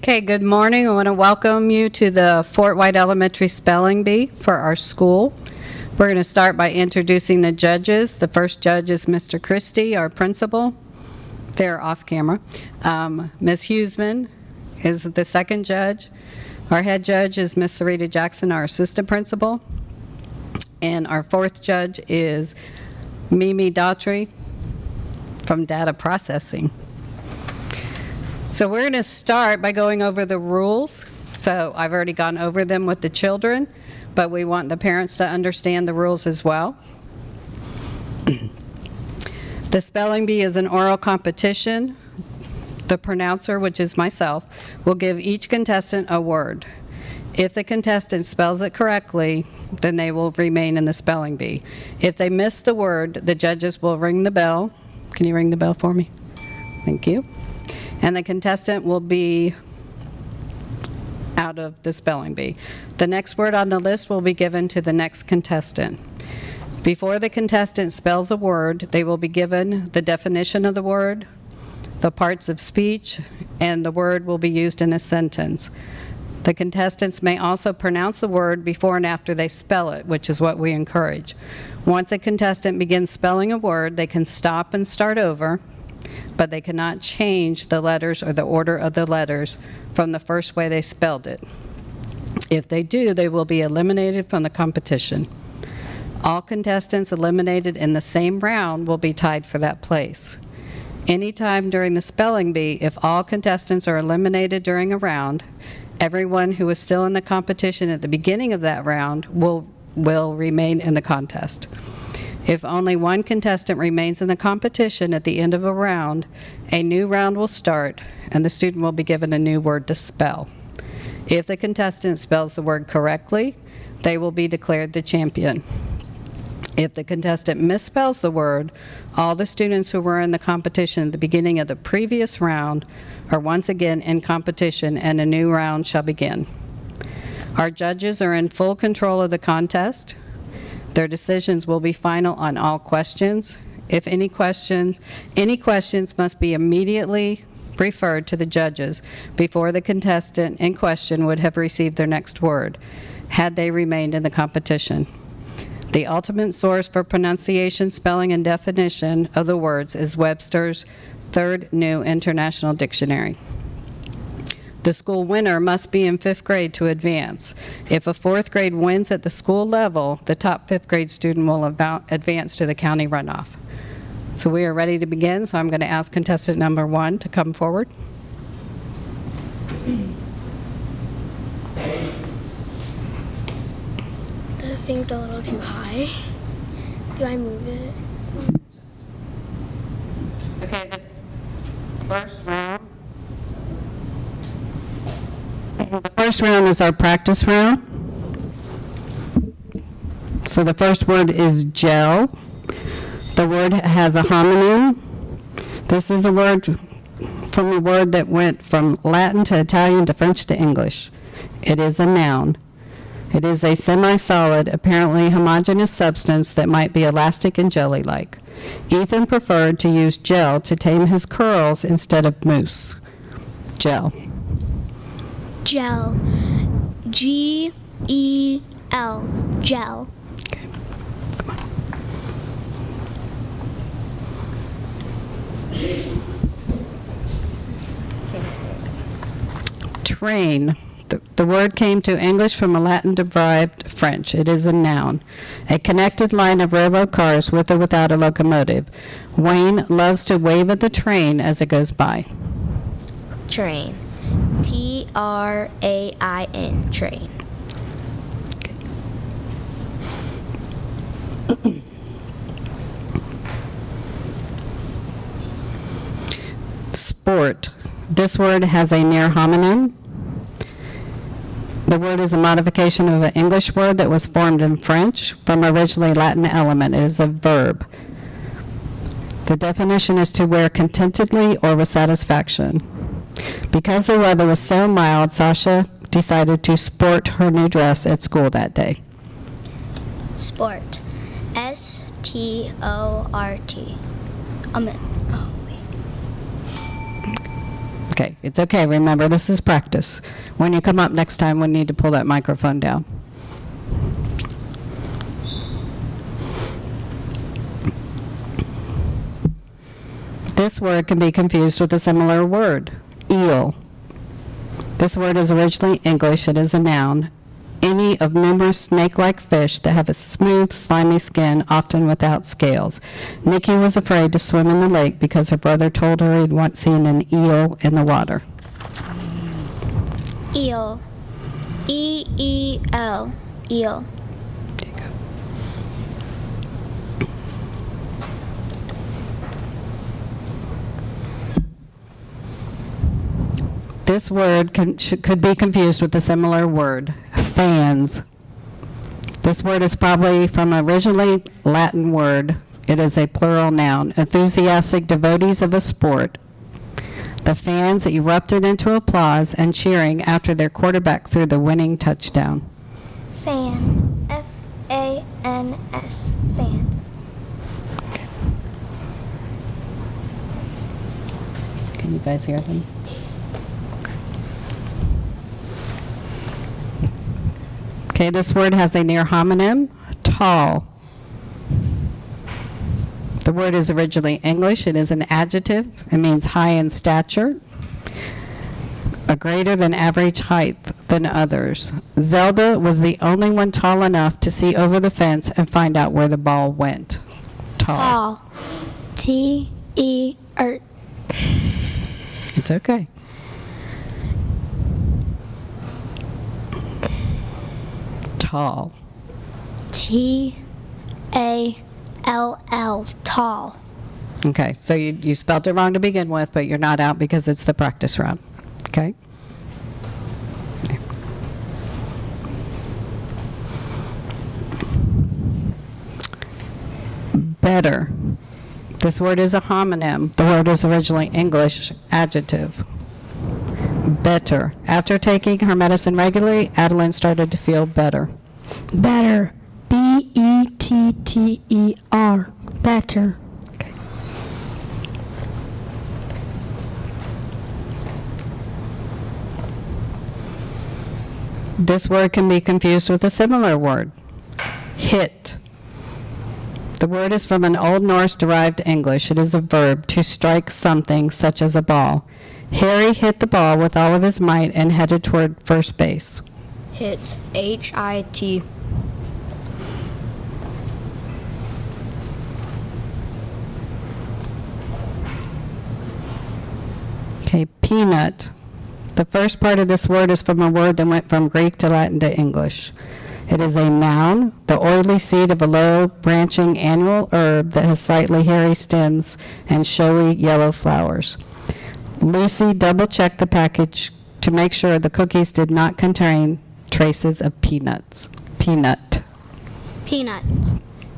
Okay, good morning. I want to welcome you to the Fort White Elementary Spelling Bee for our school. We're going to start by introducing the judges. The first judge is Mr. Christie, our principal. They're off camera. Ms. Huseman is the second judge. Our head judge is Ms. Sarita Jackson, our assistant principal. And our fourth judge is Mimi Daughtry from data processing. So we're going to start by going over the rules. So I've already gone over them with the children, but we want the parents to understand the rules as well. The spelling bee is an oral competition. The pronouncer, which is myself, will give each contestant a word. If the contestant spells it correctly, then they will remain in the spelling bee. If they miss the word, the judges will ring the bell. Can you ring the bell for me? Thank you. And the contestant will be out of the spelling bee. The next word on the list will be given to the next contestant. Before the contestant spells a word, they will be given the definition of the word, the parts of speech, and the word will be used in a sentence. The contestants may also pronounce the word before and after they spell it, which is what we encourage. Once a contestant begins spelling a word, they can stop and start over, but they cannot change the letters or the order of the letters from the first way they spelled it. If they do, they will be eliminated from the competition. All contestants eliminated in the same round will be tied for that place. Anytime during the spelling bee, if all contestants are eliminated during a round, everyone who is still in the competition at the beginning of that round will remain in the contest. If only one contestant remains in the competition at the end of a round, a new round will start and the student will be given a new word to spell. If the contestant spells the word correctly, they will be declared the champion. If the contestant misspells the word, all the students who were in the competition at the beginning of the previous round are once again in competition and a new round shall begin. Our judges are in full control of the contest. Their decisions will be final on all questions. If any questions must be immediately referred to the judges before the contestant in question would have received their next word, had they remained in the competition. The ultimate source for pronunciation, spelling, and definition of the words is Webster's Third New International Dictionary. The school winner must be in 5th grade to advance. If a 4th grade wins at the school level, the top 5th grade student will advance to the county runoff. So we are ready to begin, so I'm going to ask contestant number 1 to come forward. The thing's a little too high. Do I move it? Okay, this first round. The first round is our practice round. So the first word is gel. The word has a homonym. This is a word from a word that went from Latin to Italian to French to English. It is a noun. It is a semi-solid, apparently homogeneous substance that might be elastic and jelly-like. Ethan preferred to use gel to tame his curls instead of mousse. Gel. Gel. G-E-L. Gel. Okay. Come on. Train. The word came to English from a Latin-derived French. It is a noun. A connected line of railroad cars with or without a locomotive. Wayne loves to wave at the train as it goes by. Train. T-R-A-I-N. Train. Okay. Sport. This word has a near homonym. The word is a modification of an English word that was formed in French from originally Latin element. It is a verb. The definition is to wear contentedly or with satisfaction. Because the weather was so mild, Sasha decided to sport her new dress at school that day. Sport. S-T-O-R-T. Okay, it's okay. Remember, this is practice. When you come up next time, we need to pull that microphone down. This word can be confused with a similar word, eel. This word is originally English. It is a noun. Any of numerous snake-like fish that have a smooth, slimy skin, often without scales. Nikki was afraid to swim in the lake because her brother told her he'd once seen an eel in the water. Eel. E-E-L. Eel. There you go. This word could be confused with a similar word, fans. This word is probably from an originally Latin word. It is a plural noun. Enthusiastic devotees of a sport. The fans erupted into applause and cheering after their quarterback threw the winning touchdown. Fans. F-A-N-S. Fans. Can you guys hear them? Okay, this word has a near homonym, tall. The word is originally English. It is an adjective. It means high in stature, a greater than average height than others. Zelda was the only one tall enough to see over the fence and find out where the ball went. Tall. Tall. T-E-R. It's okay. Tall. T-A-L-L. Tall. Okay, so you spelled it wrong to begin with, but you're not out because it's the practice round. Okay? Better. This word is a homonym. The word is originally English, adjective. Better. After taking her medicine regularly, Adeline started to feel better. Better. B-E-T-T-E-R. Better. Okay. This word can be confused with a similar word, hit. The word is from an Old Norse derived English. It is a verb, to strike something, such as a ball. Harry hit the ball with all of his might and headed toward first base. Hit. H-I-T. Okay, peanut. The first part of this word is from a word that went from Greek to Latin to English. It is a noun, the oily seed of a low, branching annual herb that has slightly hairy stems and showy yellow flowers. Lucy double-checked the package to make sure the cookies did not contain traces of peanuts. Peanut. Peanut.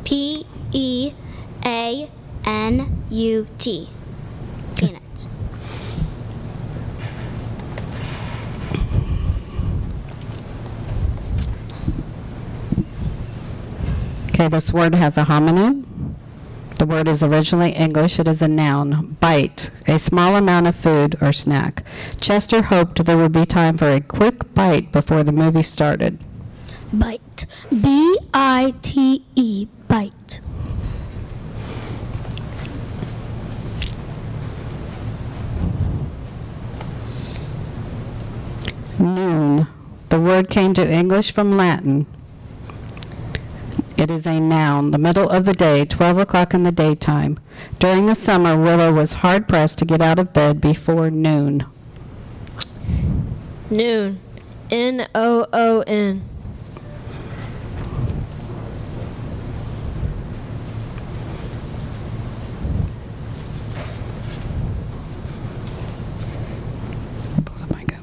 P-E-A-N-U-T. Peanut. Okay, this word has a homonym. The word is originally English. It is a noun. Bite, a small amount of food or snack. Chester hoped there would be time for a quick bite before the movie started. Bite. B-I-T-E. Bite. Noon. The word came to English from Latin. It is a noun, the middle of the day, 12 o'clock in the daytime. During the summer, Willow was hard-pressed to get out of bed before noon. Noon. N-O-O-N. Pull the mic up.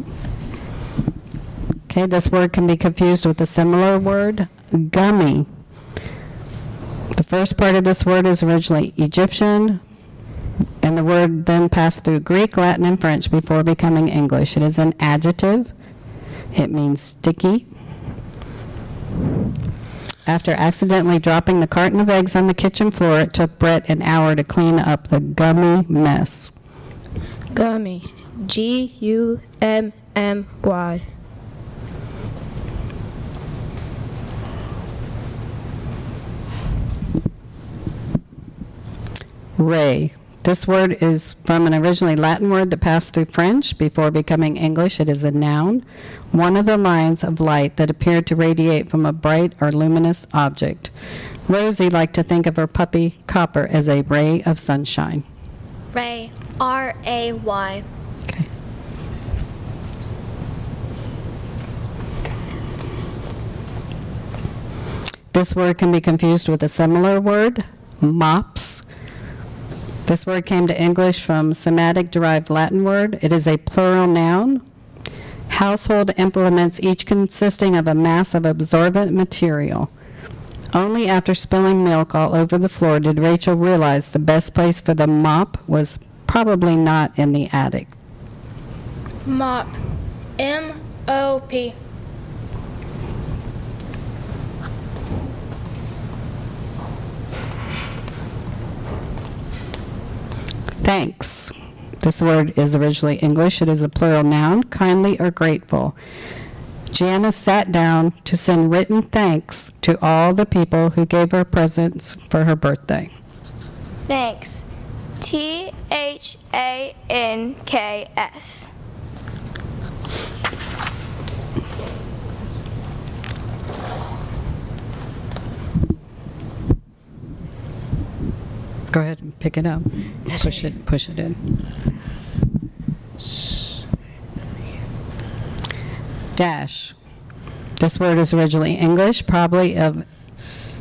Okay, this word can be confused with a similar word, gummy. The first part of this word is originally Egyptian, and the word then passed through Greek, Latin, and French before becoming English. It is an adjective. It means sticky. After accidentally dropping the carton of eggs on the kitchen floor, it took Brett an hour to clean up the gummy mess. Gummy. Gummy. Ray. This word is from an originally Latin word that passed through French before becoming English. It is a noun, one of the lines of light that appeared to radiate from a bright or luminous object. Rosie liked to think of her puppy Copper as a ray of sunshine. Ray. R-A-Y. Okay. This word can be confused with a similar word, mops. This word came to English from Semitic-derived Latin word. It is a plural noun. Household implements, each consisting of a mass of absorbent material. Only after spilling milk all over the floor did Rachel realize the best place for the mop was probably not in the attic. Mop. M-O-P. Thanks. This word is originally English. It is a plural noun, kindly or grateful. Janice sat down to send written thanks to all the people who gave her presents for her birthday. Thanks. T-H-A-N-K-S. Go ahead and pick it up. Push it in. Dash. This word is originally English, probably of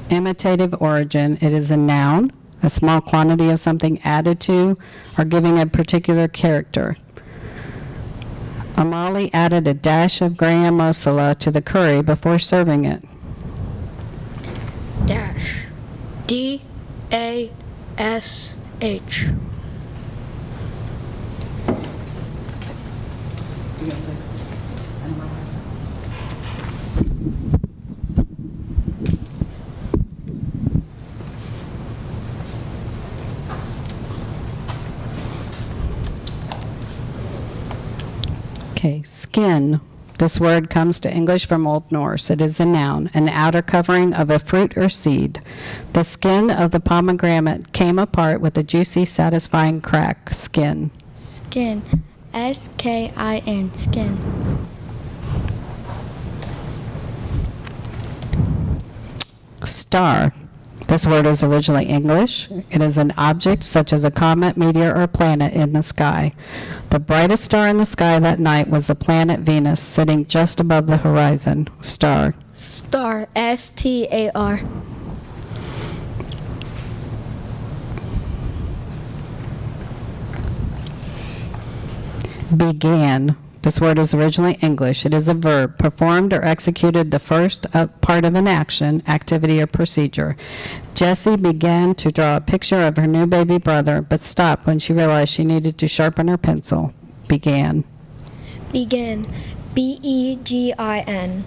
imitative origin. It is a noun, a small quantity of something added to or giving a particular character. Amali added a dash of garam masala to the curry before serving it. Dash. D-A-S-H. Okay, skin. This word comes to English from Old Norse. It is a noun, an outer covering of a fruit or seed. The skin of the pomegranate came apart with a juicy, satisfying crack. Skin. Skin. S-K-I-N. Skin. Star. This word is originally English. It is an object such as a comet, meteor, or planet in the sky. The brightest star in the sky that night was the planet Venus, sitting just above the horizon. Star. Star. S-T-A-R. Began. This word is originally English. It is a verb, performed or executed the first part of an action, activity, or procedure. Jessie began to draw a picture of her new baby brother, but stopped when she realized she needed to sharpen her pencil. Began. Begin. B-E-G-I-N.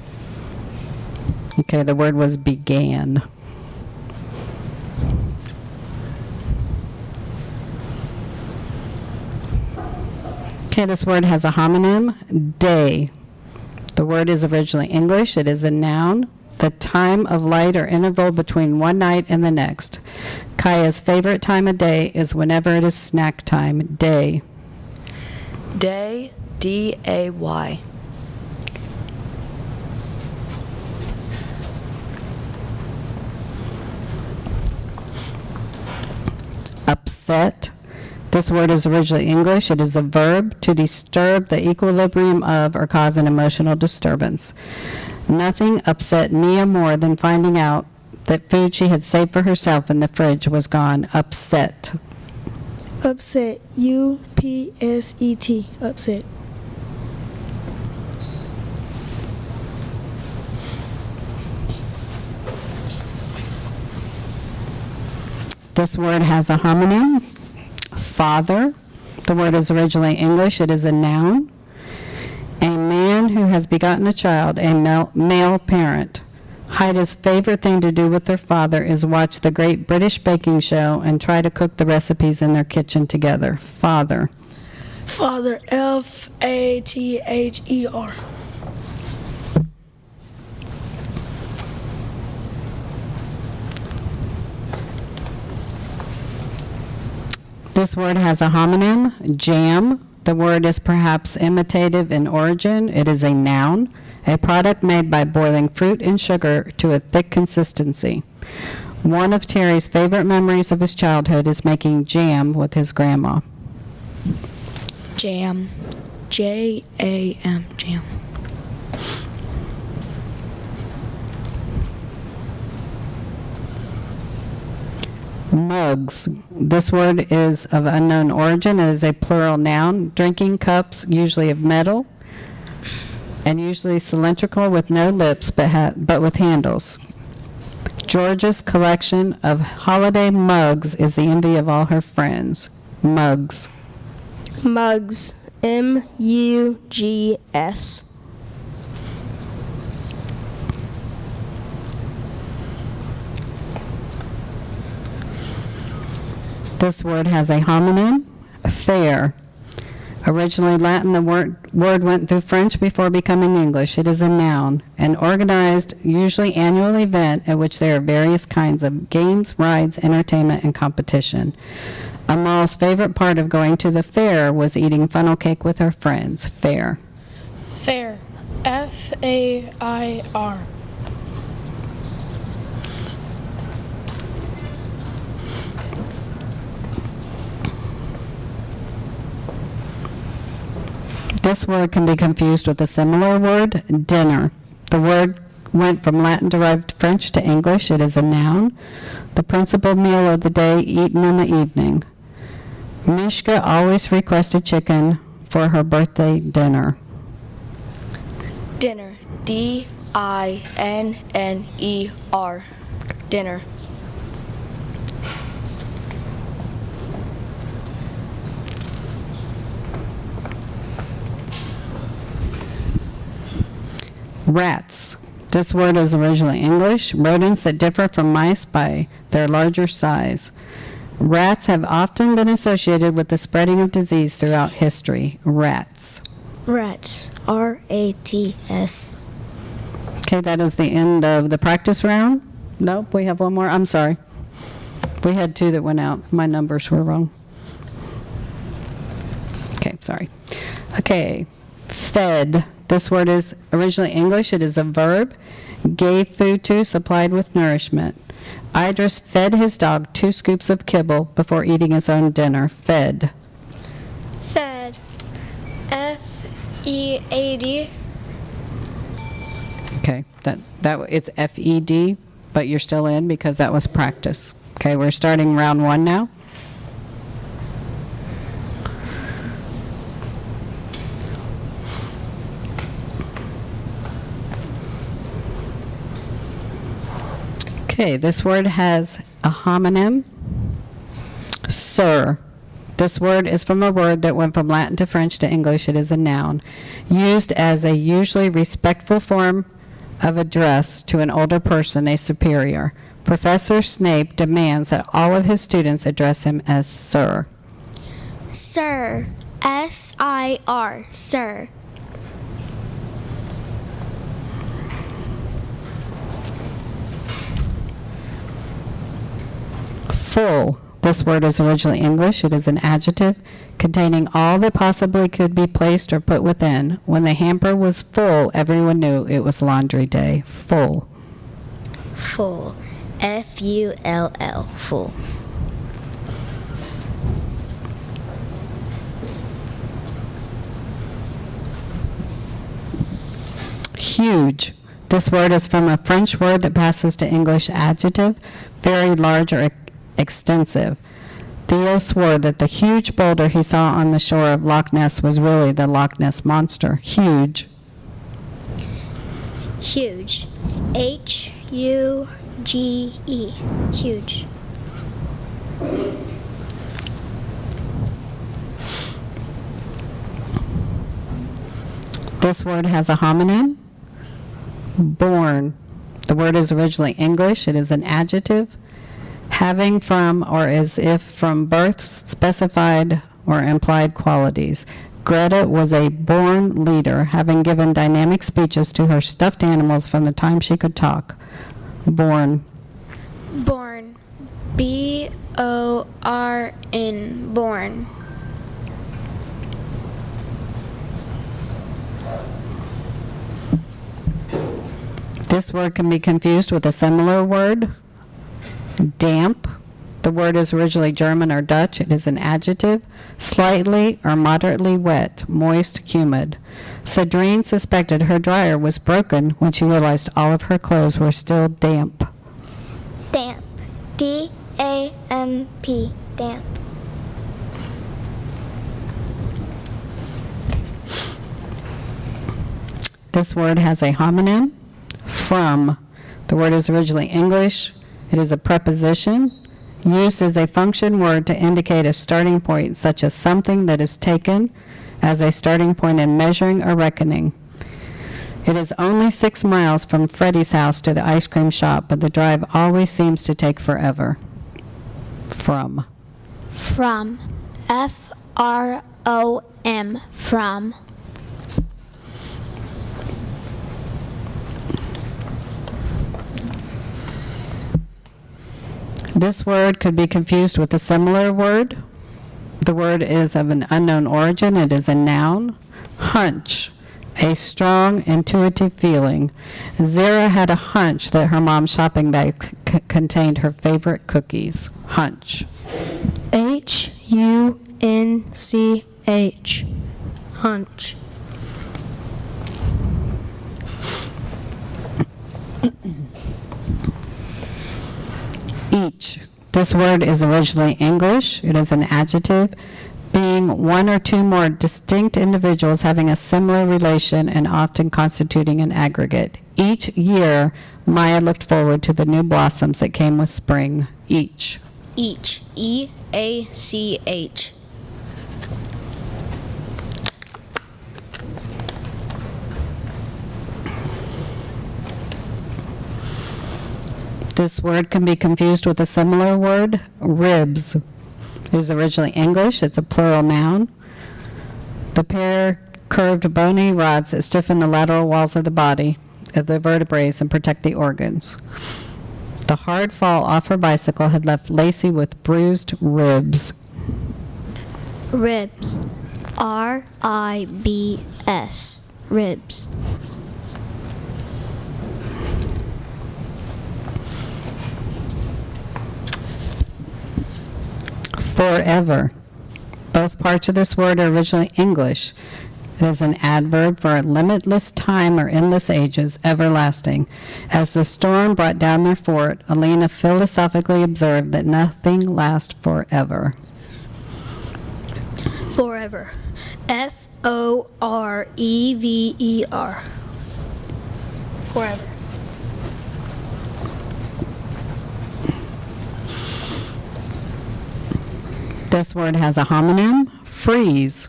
Okay, the word was began. Okay, this word has a homonym, day. The word is originally English. It is a noun, the time of light or interval between one night and the next. Kaya's favorite time of day is whenever it is snack time, day. Day, D-A-Y. Upset. This word is originally English. It is a verb, to disturb the equilibrium of or cause an emotional disturbance. Nothing upset Mia more than finding out that food she had saved for herself in the fridge was gone. Upset. Upset. U-P-S-E-T. Upset. This word has a homonym, father. The word is originally English. It is a noun. A man who has begotten a child, a male parent. Heida's favorite thing to do with her father is watch the Great British Baking Show and try to cook the recipes in their kitchen together. Father. Father. Father. This word has a homonym, jam. The word is perhaps imitative in origin. It is a noun, a product made by boiling fruit and sugar to a thick consistency. One of Terry's favorite memories of his childhood is making jam with his grandma. Jam. Jam. Jam. Mugs. This word is of unknown origin. It is a plural noun. Drinking cups, usually of metal, and usually cylindrical with no lips but with handles. Georgia's collection of holiday mugs is the envy of all her friends. Mugs. Mugs. Mugs. This word has a homonym, fair. Originally Latin, the word went through French before becoming English. It is a noun, an organized, usually annual event at which there are various kinds of games, rides, entertainment, and competition. Amal's favorite part of going to the fair was eating funnel cake with her friends. Fair. Fair. Fair. This word can be confused with a similar word, dinner. The word went from Latin-derived French to English. It is a noun, the principal meal of the day eaten in the evening. Mishka always requested chicken for her birthday dinner. Dinner. Dinner. Dinner. Rats. This word is originally English, rodents that differ from mice by their larger size. Rats have often been associated with the spreading of disease throughout history. Rats. Rats. Rats. Okay, that is the end of the practice round. Nope, we have one more. I'm sorry. We had two that went out. My numbers were wrong. Okay, sorry. Okay, fed. This word is originally English. It is a verb. Gave food to, supplied with nourishment. Idris fed his dog 2 scoops of kibble before eating his own dinner. Fed. Fed. F-E-A-D. Okay, it's F-E-D, but you're still in because that was practice. Okay, we're starting round 1 now. Okay, this word has a homonym, sir. This word is from a word that went from Latin to French to English. It is a noun, used as a usually respectful form of address to an older person, a superior. Professor Snape demands that all of his students address him as sir. Sir. S-I-R. Sir. Full. This word is originally English. It is an adjective containing all that possibly could be placed or put within. When the hamper was full, everyone knew it was laundry day. Full. Full. F-U-L-L. Full. Huge. This word is from a French word that passes to English adjective, very large or extensive. Theo swore that the huge boulder he saw on the shore of Loch Ness was really the Loch Ness Monster. Huge. Huge. H-U-G-E. Huge. This word has a homonym, born. The word is originally English. It is an adjective having from or as if from birth specified or implied qualities. Greta was a born leader, having given dynamic speeches to her stuffed animals from the time she could talk. Born. Born. B-O-R-N. Born. This word can be confused with a similar word, damp. The word is originally German or Dutch. It is an adjective, slightly or moderately wet, moist, humid. Cedrine suspected her dryer was broken when she realized all of her clothes were still damp. Damp. D-A-M-P. Damp. This word has a homonym, from. The word is originally English. It is a preposition used as a function word to indicate a starting point, such as something that is taken as a starting point in measuring or reckoning. It is only 6 miles from Freddie's house to the ice cream shop, but the drive always seems to take forever. From. From. F-R-O-M. From. This word could be confused with a similar word. The word is of an unknown origin. It is a noun. Hunch, a strong, intuitive feeling. Zara had a hunch that her mom's shopping bag contained her favorite cookies. Hunch. H-U-N-C-H. Hunch. Each. This word is originally English. It is an adjective, being one or two more distinct individuals having a similar relation and often constituting an aggregate. Each year, Maya looked forward to the new blossoms that came with spring. Each. Each. E-A-C-H. This word can be confused with a similar word, ribs. It is originally English. It's a plural noun. The pair curved bony rods that stiffen the lateral walls of the body, of the vertebrae, and protect the organs. The hard fall off her bicycle had left Lacey with bruised ribs. Ribs. R-I-B-S. Ribs. Forever. Both parts of this word are originally English. It is an adverb for limitless time or endless ages, everlasting. As the storm brought down their fort, Alina philosophically observed that nothing lasts forever. Forever. F-O-R-E-V-E-R. Forever. This word has a homonym, freeze.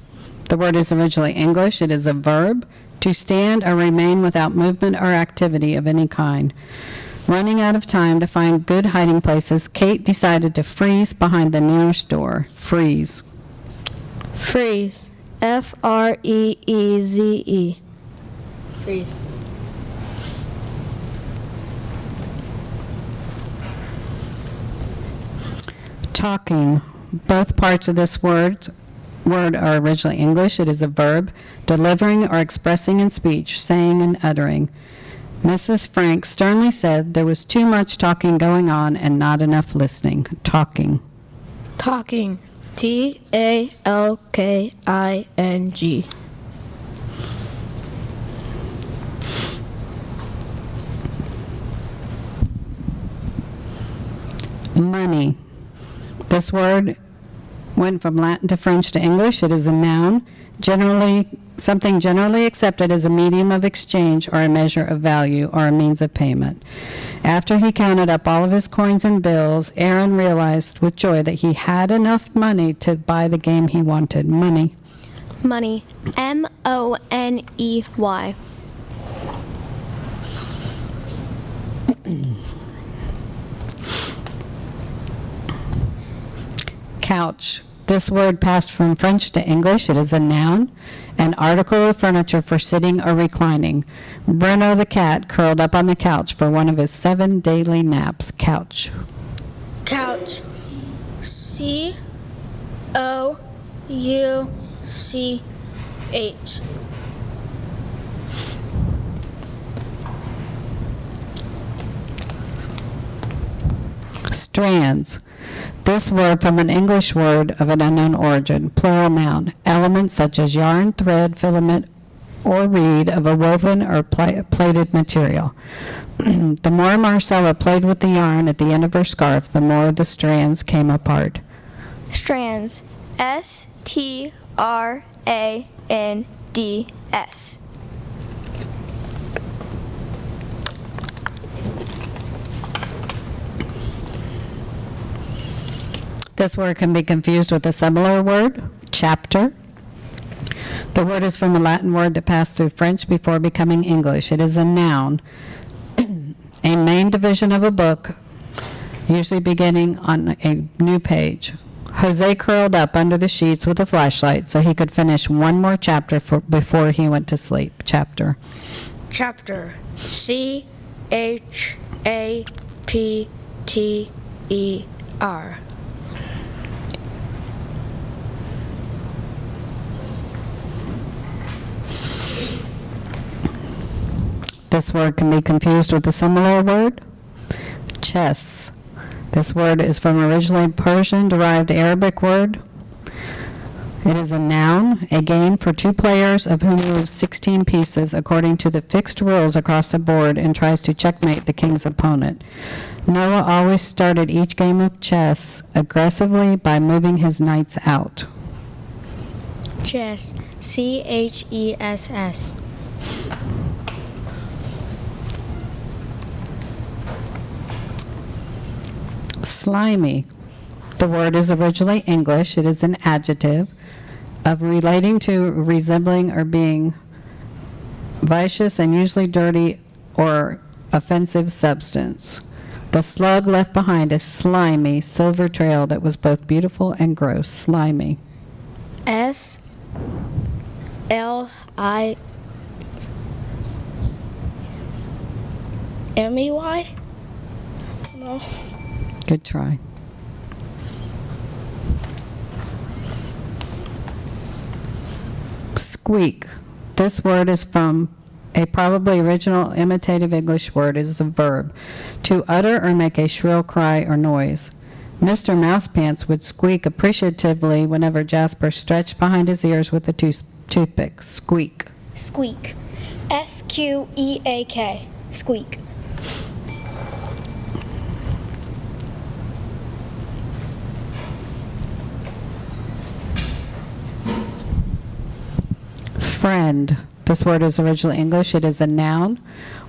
The word is originally English. It is a verb, to stand or remain without movement or activity of any kind. Running out of time to find good hiding places, Kate decided to freeze behind the nearest door. Freeze. Freeze. F-R-E-E-Z-E. Freeze. Talking. Both parts of this word are originally English. It is a verb, delivering or expressing in speech, saying and uttering. Mrs. Frank sternly said there was too much talking going on and not enough listening. Talking. Talking. T-A-L-K-I-N-G. Money. This word went from Latin to French to English. It is a noun, something generally accepted as a medium of exchange or a measure of value or a means of payment. After he counted up all of his coins and bills, Aaron realized with joy that he had enough money to buy the game he wanted. Money. Money. M-O-N-E-Y. Couch. This word passed from French to English. It is a noun, an article of furniture for sitting or reclining. Bruno the cat curled up on the couch for one of his 7 daily naps. Couch. Couch. C-O-U-C-H. Strands. This word from an English word of an unknown origin, plural noun. Elements such as yarn, thread, filament, or reed of a woven or plaited material. The more Marcella played with the yarn at the end of her scarf, the more the strands came apart. Strands. S-T-R-A-N-D-S. This word can be confused with a similar word, chapter. The word is from a Latin word that passed through French before becoming English. It is a noun, a main division of a book, usually beginning on a new page. Jose curled up under the sheets with a flashlight so he could finish one more chapter before he went to sleep. Chapter. Chapter. C-H-A-P-T-E-R. This word can be confused with a similar word, chess. This word is from originally Persian-derived Arabic word. It is a noun, a game for 2 players of whom moves 16 pieces according to the fixed rules across the board and tries to checkmate the king's opponent. Noah always started each game of chess aggressively by moving his knights out. Chess. C-H-E-S-S. Slimy. The word is originally English. It is an adjective of relating to, resembling, or being vicious and usually dirty or offensive substance. The slug left behind a slimy silver trail that was both beautiful and gross. Slimy. S-L-I-M-E-Y? No. Good try. Squeak. This word is from a probably original imitative English word. It is a verb. To utter or make a shrill cry or noise. Mr. Mousepants would squeak appreciatively whenever Jasper stretched behind his ears with a toothpick. Squeak. Squeak. S-Q-E-A-K. Squeak. Friend. This word is originally English. It is a noun,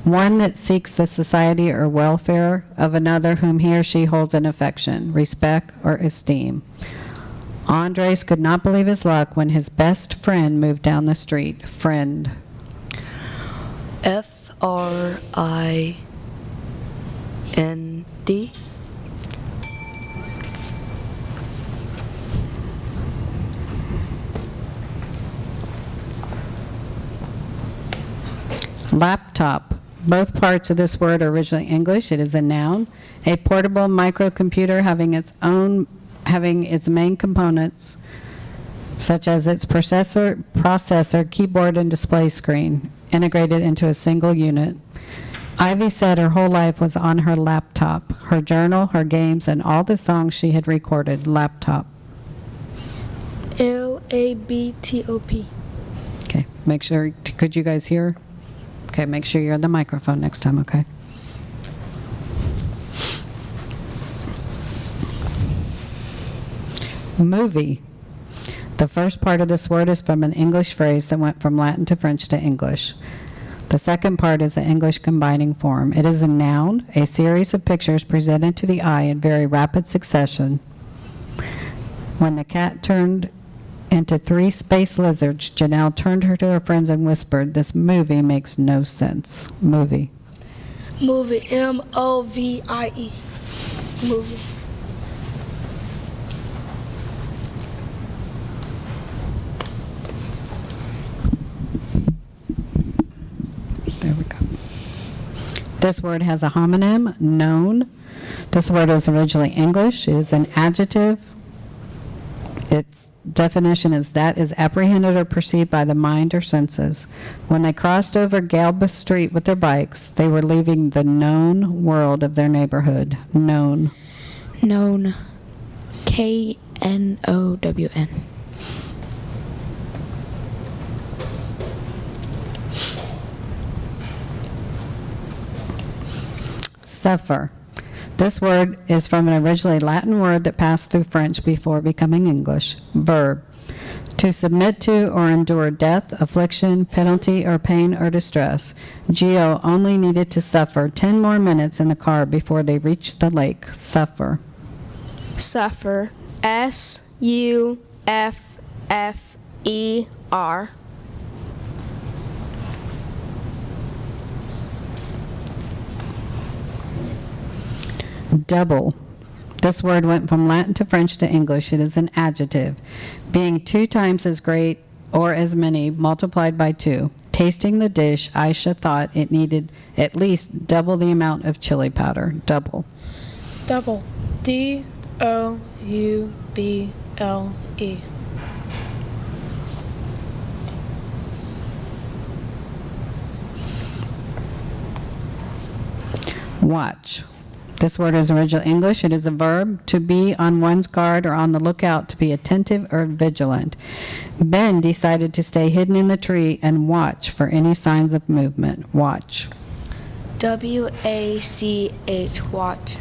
one that seeks the society or welfare of another whom he or she holds in affection, respect, or esteem. Andres could not believe his luck when his best friend moved down the street. Friend. F-R-I-N-D. Laptop. Both parts of this word are originally English. It is a noun, a portable microcomputer having its main components, such as its processor, keyboard, and display screen, integrated into a single unit. Ivy said her whole life was on her laptop, her journal, her games, and all the songs she had recorded. Laptop. L-A-B-T-O-P. Okay, make sure, could you guys hear? Okay, make sure you're on the microphone next time, okay? Movie. The first part of this word is from an English phrase that went from Latin to French to English. The second part is an English combining form. It is a noun, a series of pictures presented to the eye in very rapid succession. When the cat turned into 3 space lizards, Janelle turned her to her friends and whispered, "This movie makes no sense." Movie. Movie. M-O-V-I-E. Movie. This word has a homonym, known. This word was originally English. It is an adjective. Its definition is that is apprehended or perceived by the mind or senses. When they crossed over Galba Street with their bikes, they were leaving the known world of their neighborhood. Known. Known. Known. Suffer. This word is from an originally Latin word that passed through French before becoming English. Verb. To submit to or endure death, affliction, penalty, or pain or distress. Geo only needed to suffer 10 more minutes in the car before they reached the lake. Suffer. Suffer. SUFFER. Double. This word went from Latin to French to English. It is an adjective, being 2 times as great or as many multiplied by 2. Tasting the dish, Aisha thought it needed at least double the amount of chili powder. Double. Double. DOUBLE. Watch. This word is original English. It is a verb, to be on one's guard or on the lookout, to be attentive or vigilant. Ben decided to stay hidden in the tree and watch for any signs of movement. Watch. WACH. Watch.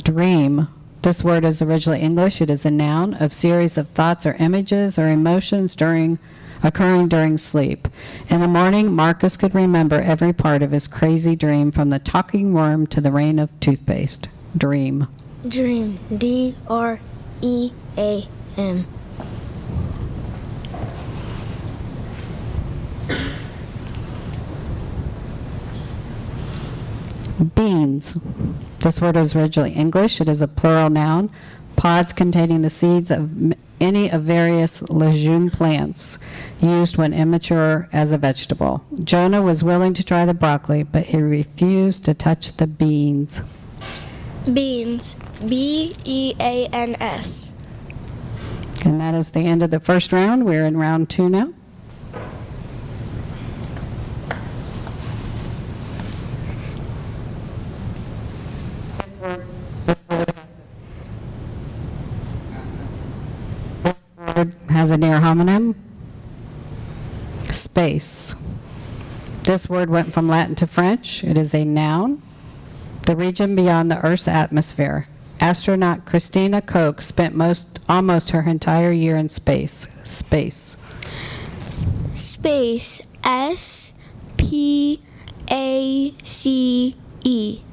Dream. This word is originally English. It is a noun of series of thoughts or images or emotions occurring during sleep. In the morning, Marcus could remember every part of his crazy dream, from the talking worm to the rain of toothpaste. Dream. Dream. DREAM. Beans. This word is originally English. It is a plural noun. Pods containing the seeds of any of various legume plants used when immature as a vegetable. Jonah was willing to try the broccoli, but he refused to touch the beans. Beans. BEANS. And that is the end of the first round. We're in round 2 now. Has a near homonym. Space. This word went from Latin to French. It is a noun. The region beyond the Earth's atmosphere. Astronaut Christina Koch spent almost her entire year in space. Space. Space. SPACE.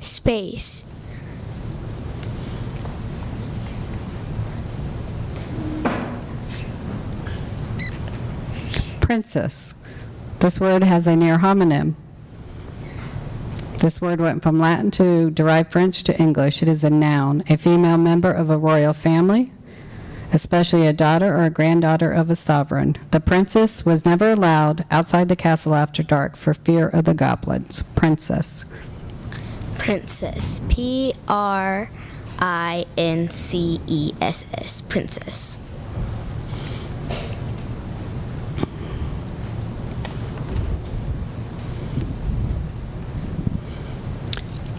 Space. Princess. This word has a near homonym. This word went from Latin to derived French to English. It is a noun, a female member of a royal family, especially a daughter or a granddaughter of a sovereign. The princess was never allowed outside the castle after dark for fear of the goblins. Princess. Princess. PRINCESS. Princess.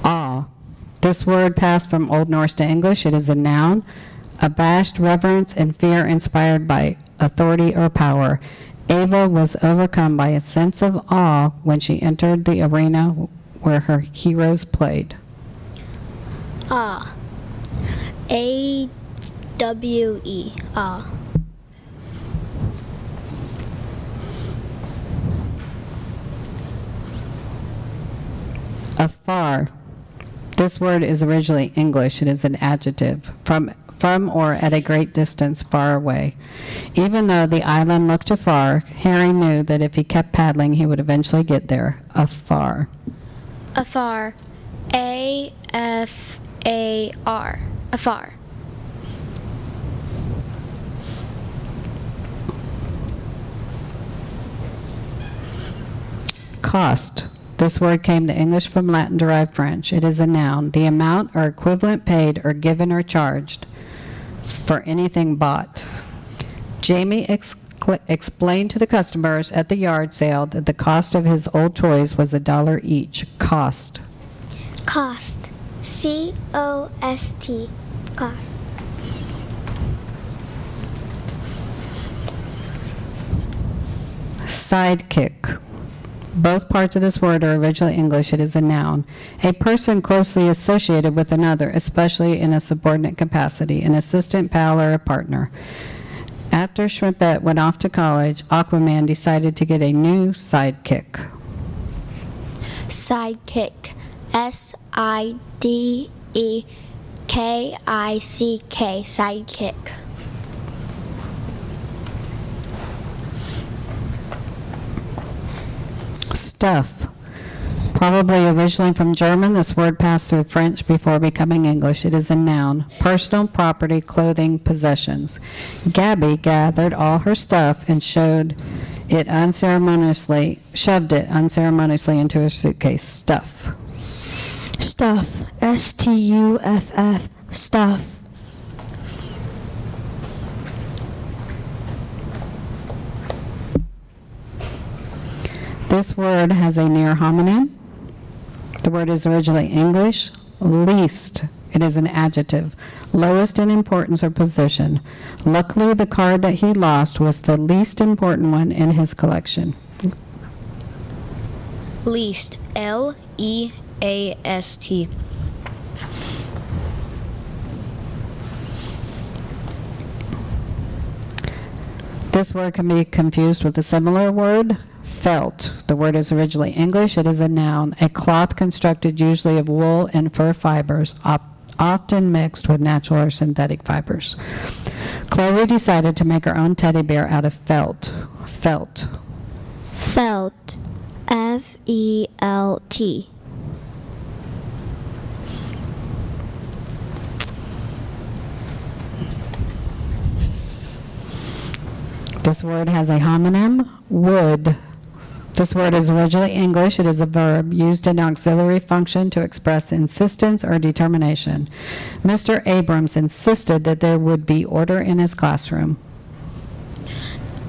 Awe. This word passed from Old Norse to English. It is a noun, abashed reverence and fear inspired by authority or power. Ava was overcome by a sense of awe when she entered the arena where her heroes played. Ah. AWE. Ah. Afar. This word is originally English. It is an adjective, from or at a great distance, far away. Even though the island looked afar, Harry knew that if he kept paddling, he would eventually get there. Afar. Afar. AFAR. Afar. Cost. This word came to English from Latin-derived French. It is a noun. The amount or equivalent paid or given or charged for anything bought. Jamie explained to the customers at the yard sale that the cost of his old toys was $1 each. Cost. Cost. C-O-S-T. Cost. Sidekick. Both parts of this word are originally English. It is a noun. A person closely associated with another, especially in a subordinate capacity, an assistant, pal, or a partner. After Shrimpette went off to college, Aquaman decided to get a new sidekick. Sidekick. S-I-D-E-K-I-C-K. Sidekick. Stuff. Probably originally from German, this word passed through French before becoming English. It is a noun. Personal property, clothing, possessions. Gabby gathered all her stuff and shoved it unceremoniously into her suitcase. Stuff. Stuff. S-T-U-F-F. Stuff. This word has a near homonym. The word is originally English. Least. It is an adjective. Lowest in importance or position. Luckily, the card that he lost was the least important one in his collection. Least. L-E-A-S-T. This word can be confused with a similar word, felt. The word is originally English. It is a noun. A cloth constructed usually of wool and fur fibers, often mixed with natural or synthetic fibers. Chloe decided to make her own teddy bear out of felt. Felt. Felt. F-E-L-T. This word has a homonym, would. This word is originally English. It is a verb used in auxiliary function to express insistence or determination. Mr. Abrams insisted that there would be order in his classroom.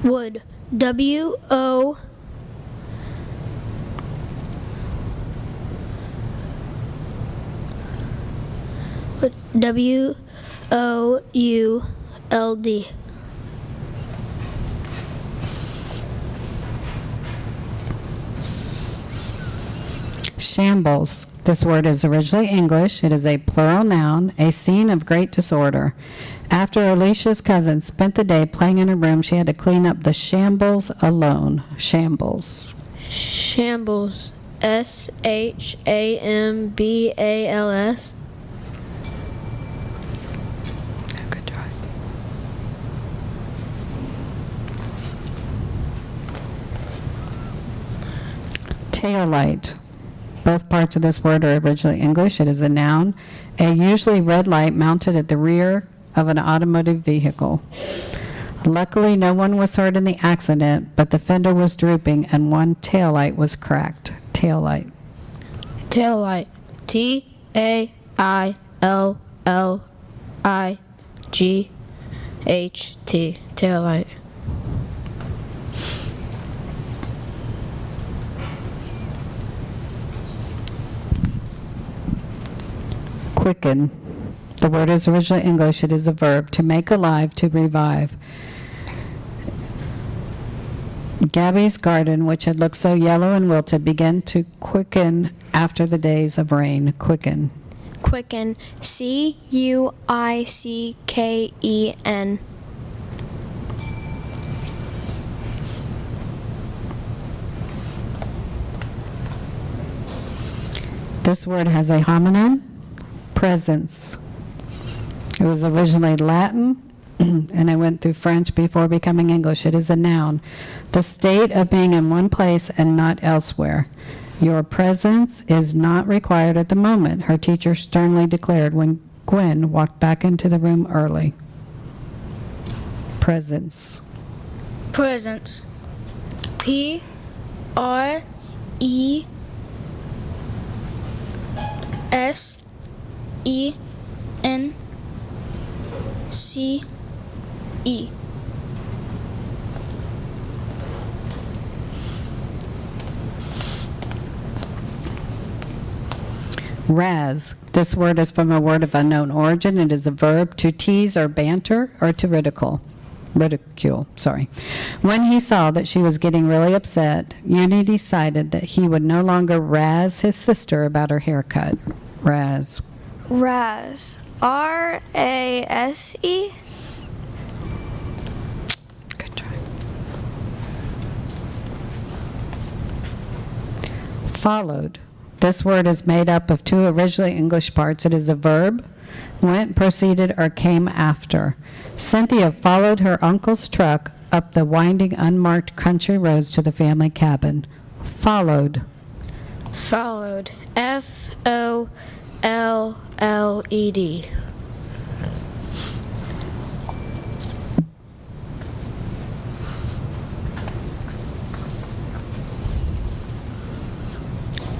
Would. W-O. W-O-U-L-D. Shambles. This word is originally English. It is a plural noun, a scene of great disorder. After Alicia's cousin spent the day playing in her room, she had to clean up the shambles alone. Shambles. Shambles. S-H-A-M-B-A-L-S. Good try. Tail light. Both parts of this word are originally English. It is a noun, a usually red light mounted at the rear of an automotive vehicle. Luckily, no one was hurt in the accident, but the fender was drooping and one tail light was cracked. Tail light. Tail light. T-A-I-L-L-I-G-H-T. Tail light. Quicken. The word is originally English. It is a verb, to make alive, to revive. Gabby's garden, which had looked so yellow and wilted, began to quicken after the days of rain. Quicken. Quicken. C-U-I-C-K-E-N. This word has a homonym, presence. It was originally Latin, and I went through French before becoming English. It is a noun. The state of being in one place and not elsewhere. Your presence is not required at the moment, her teacher sternly declared when Gwen walked back into the room early. Presence. Presence. P-R E S E N C E. Razz. This word is from a word of unknown origin. It is a verb to tease or banter or to ridicule. When he saw that she was getting really upset, Uni decided that he would no longer razz his sister about her haircut. Razz. Raz. R-A-S-E. Good try. Followed. This word is made up of two originally English parts. It is a verb, went, proceeded, or came after. Cynthia followed her uncle's truck up the winding, unmarked country roads to the family cabin. Followed. Followed. Folled.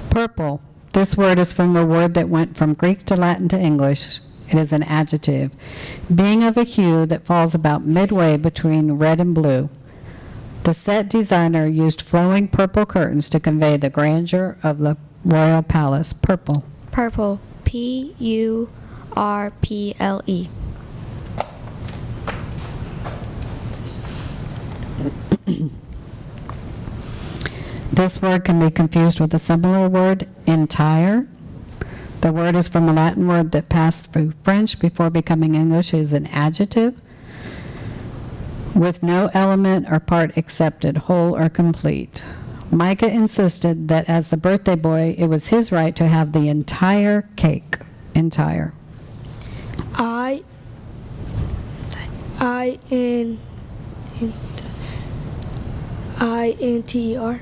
Purple. This word is from a word that went from Greek to Latin to English. It is an adjective, being of a hue that falls about midway between red and blue. The set designer used flowing purple curtains to convey the grandeur of the royal palace. Purple. Purple. P-U-R-P-L-E. This word can be confused with a similar word, entire. The word is from a Latin word that passed through French before becoming English. It is an adjective with no element or part accepted, whole or complete. Micah insisted that as the birthday boy, it was his right to have the entire cake. Entire. I-N-T-E-R.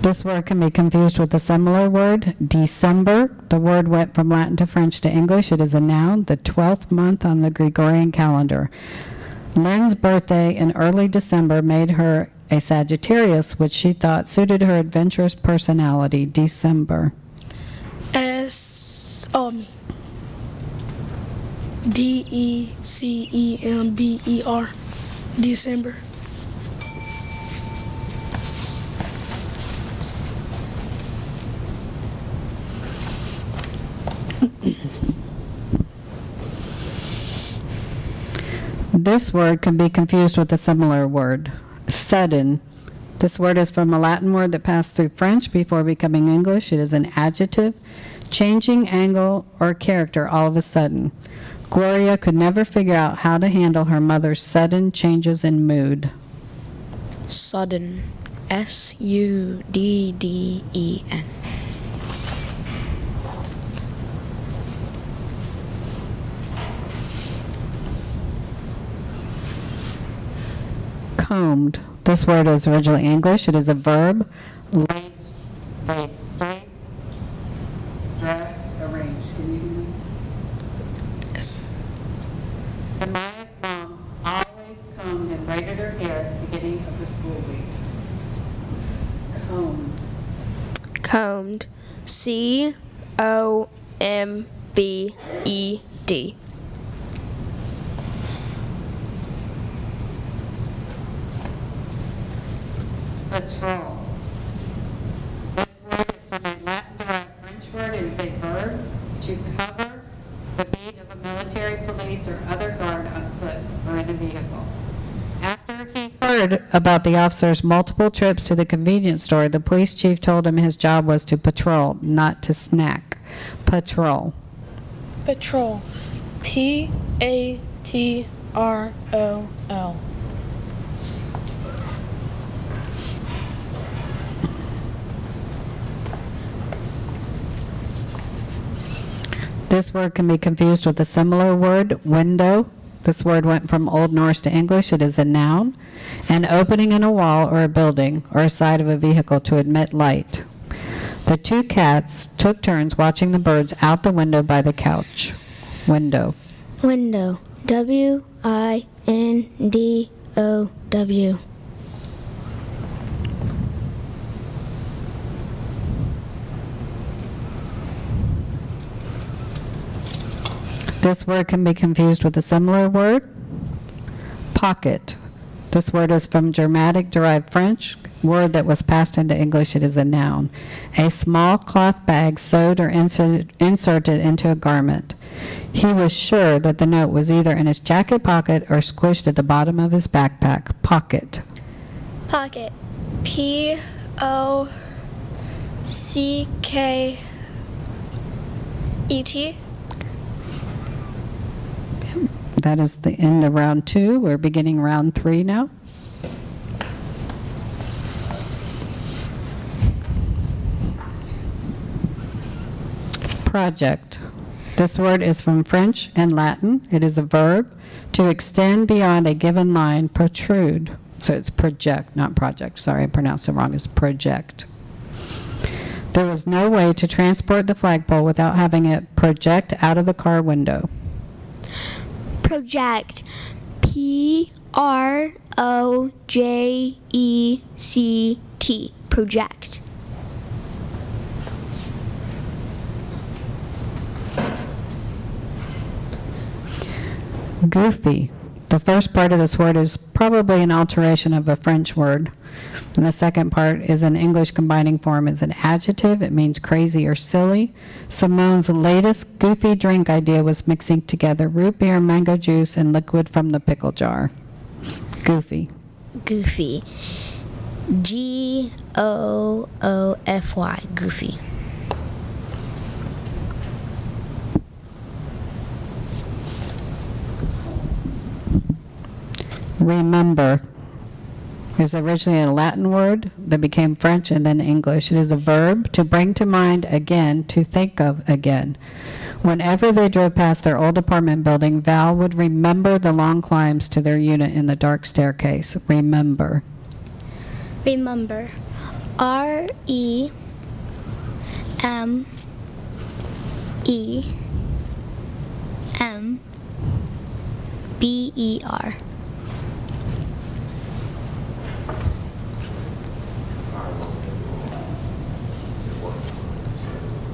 This word can be confused with a similar word, December. The word went from Latin to French to English. It is a noun, the 12th month on the Gregorian calendar. Lynn's birthday in early December made her a Sagittarius, which she thought suited her adventurous personality. December. December. December. This word can be confused with a similar word, sudden. This word is from a Latin word that passed through French before becoming English. It is an adjective, changing angle or character all of a sudden. Gloria could never figure out how to handle her mother's sudden changes in mood. Sudden. S-U-D-D-E-N. Combed. This word is originally English. It is a verb, laid straight, dressed, arranged. Can you hear me? Yes. Tamaya's mom always combed and braided her hair at the beginning of the school week. Combed. Combed. C-O-M-B-E-D. Patrol. This word is from a Latin-derived French word. It is a verb to cover the beat of a military, police, or other guard on foot or in a vehicle. After he heard about the officer's multiple trips to the convenience store, the police chief told him his job was to patrol, not to snack. Patrol. Patrol. P-A-T-R-O-L. This word can be confused with a similar word, window. This word went from Old Norse to English. It is a noun, an opening in a wall or a building or a side of a vehicle to admit light. The two cats took turns watching the birds out the window by the couch. Window. Window. W-I-N-D-O-W. This word can be confused with a similar word. Pocket. This word is from Germanic-derived French word that was passed into English. It is a noun. A small cloth bag sewed or inserted into a garment. He was sure that the note was either in his jacket pocket or squished at the bottom of his backpack. Pocket. Pocket. P-O-C-K-E-T. That is the end of round 2. We're beginning round 3 now. Project. This word is from French and Latin. It is a verb to extend beyond a given line, protrude. So it's project, not project. Sorry, I pronounced it wrong. It's project. There was no way to transport the flagpole without having it project out of the car window. Project. P-R-O-J-E-C-T. Project. Goofy. The first part of this word is probably an alteration of a French word. And the second part is an English combining form. It's an adjective. It means crazy or silly. Simone's latest goofy drink idea was mixing together root beer, mango juice, and liquid from the pickle jar. Goofy. Goofy. G-O-O-F-Y. Goofy. Remember is originally a Latin word that became French and then English. It is a verb to bring to mind again, to think of again. Whenever they drove past their old apartment building, Val would remember the long climbs to their unit in the dark staircase. Remember. Remember. R-E-M-E-M-B-E-R.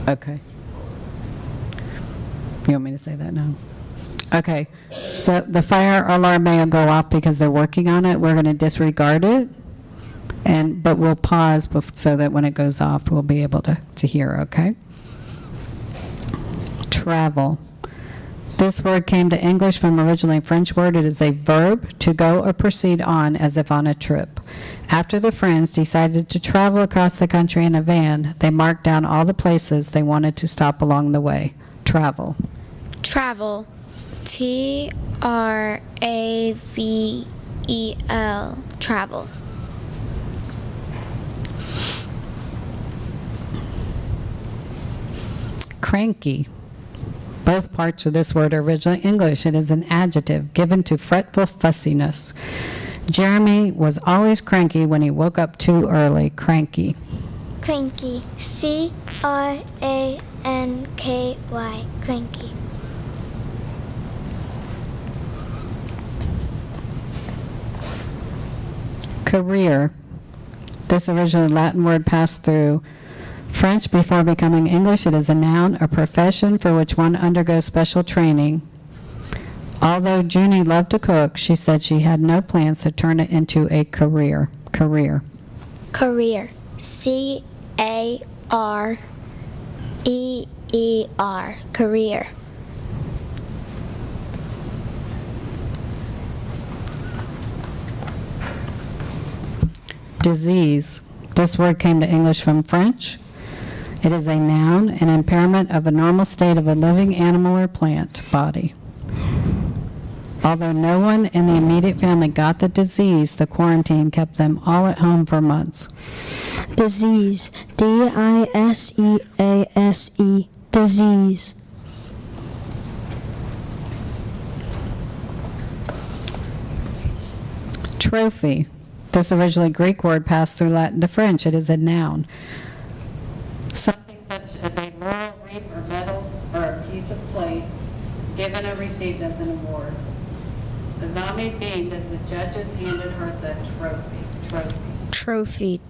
Okay. You want me to say that now? Okay. So the fire alarm may go off because they're working on it. We're going to disregard it, but we'll pause so that when it goes off, we'll be able to hear, okay? Travel. This word came to English from originally a French word. It is a verb to go or proceed on as if on a trip. After the friends decided to travel across the country in a van, they marked down all the places they wanted to stop along the way. Travel. Travel. T-R-A-V-E-L. Travel. Cranky. Both parts of this word are originally English. It is an adjective given to fretful fussiness. Jeremy was always cranky when he woke up too early. Cranky. Cranky. C-R-A-N-K-Y. Cranky. Career. This originally Latin word passed through French before becoming English. It is a noun, a profession for which one undergoes special training. Although Junie loved to cook, she said she had no plans to turn it into a career. Career. Career. C-A-R-E-E-R. Career. Disease. This word came to English from French. It is a noun, an impairment of a normal state of a living animal or plant body. Although no one in the immediate family got the disease, the quarantine kept them all at home for months. Disease. D-I-S-E-A-S-E. Disease. Trophy. This originally Greek word passed through Latin to French. It is a noun. received as an award. The zombie beamed as the judges handed her the trophy. Trophy. Trophy.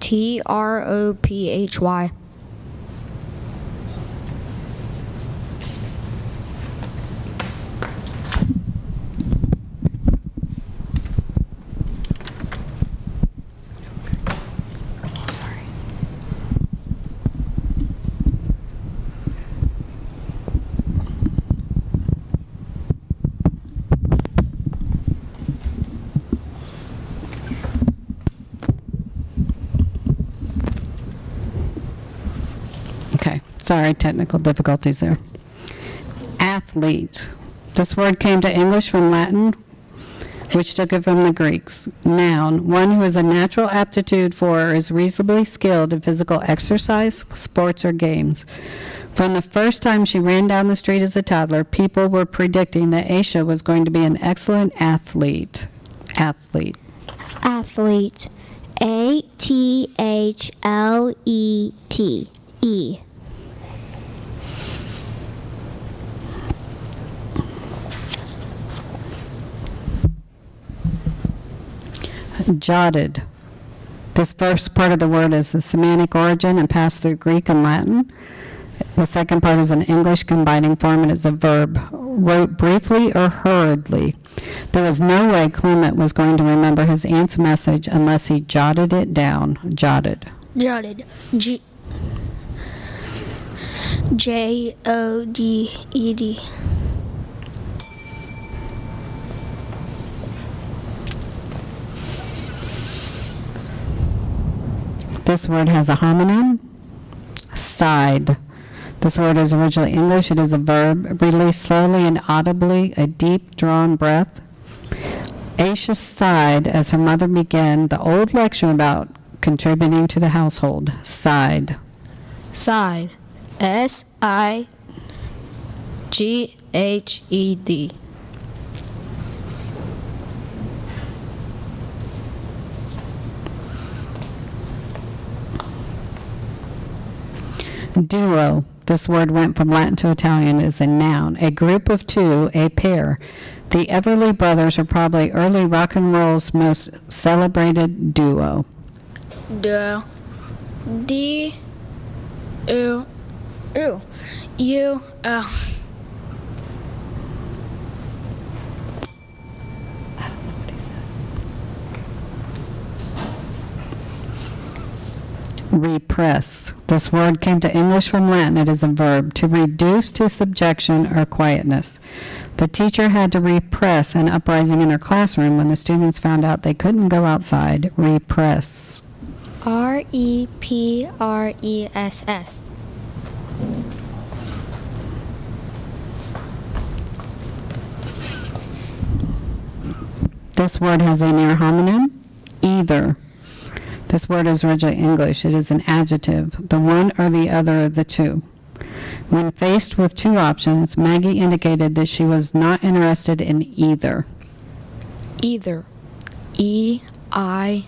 Okay, sorry, technical difficulties there. Athlete. This word came to English from Latin, which took it from the Greeks. Noun, one who has a natural aptitude for or is reasonably skilled in physical exercise, sports, or games. From the first time she ran down the street as a toddler, people were predicting that Aisha was going to be an excellent athlete. Athlete. ATHLETE. Jotted. This first part of the word is a semantic origin and passed through Greek and Latin. The second part is an English combining form and is a verb. Wrote briefly or hurriedly. There was no way Clement was going to remember his aunt's message unless he jotted it down. Jotted. Jotted. JODED. This word has a homonym. Sighed. This word is originally English. It is a verb. Release slowly and audibly a deep drawn breath. Aisha sighed as her mother began the old lecture about contributing to the household. Sighed. Side. SIGHED. Duo. This word went from Latin to Italian. It is a noun. A group of two, a pair. The Everly Brothers are probably early rock and roll's most celebrated duo. Duo. D-U-U. Repress. This word came to English from Latin. It is a verb. To reduce to subjection or quietness. The teacher had to repress an uprising in her classroom when the students found out they couldn't go outside. Repress. REPRESS. This word has a near homonym. Either. This word is originally English. It is an adjective, the one or the other of the two. When faced with two options, Maggie indicated that she was not interested in either. Either. EITHER.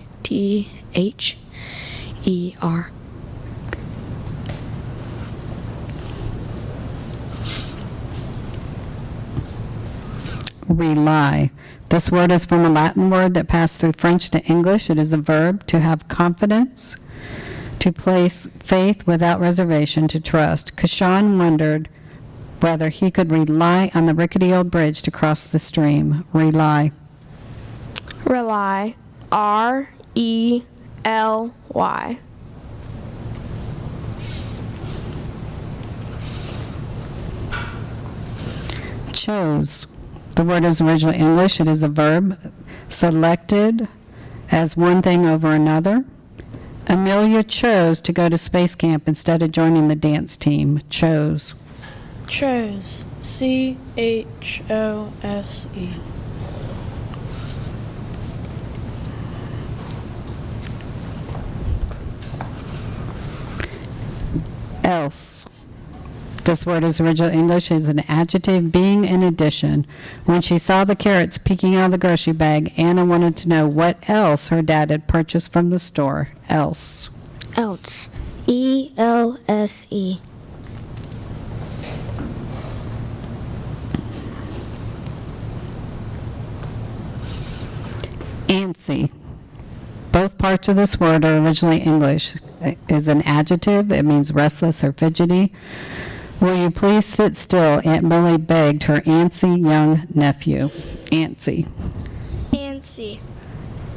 Rely. This word is from a Latin word that passed through French to English. It is a verb, to have confidence, to place faith without reservation, to trust. Kashan wondered whether he could rely on the rickety old bridge to cross the stream. Rely. Rely. RELY. Chose. The word is originally English. It is a verb. Selected as one thing over another. Amelia chose to go to space camp instead of joining the dance team. Chose. Chose. CHOSE. Else. This word is original English. It is an adjective, being in addition. When she saw the carrots peeking out of the grocery bag, Anna wanted to know what else her dad had purchased from the store. Else. Else. ELSE. Antsy. Both parts of this word are originally English. It is an adjective. It means restless or fidgety. Will you please sit still? Aunt Millie begged her antsy young nephew. Antsy. Antsy.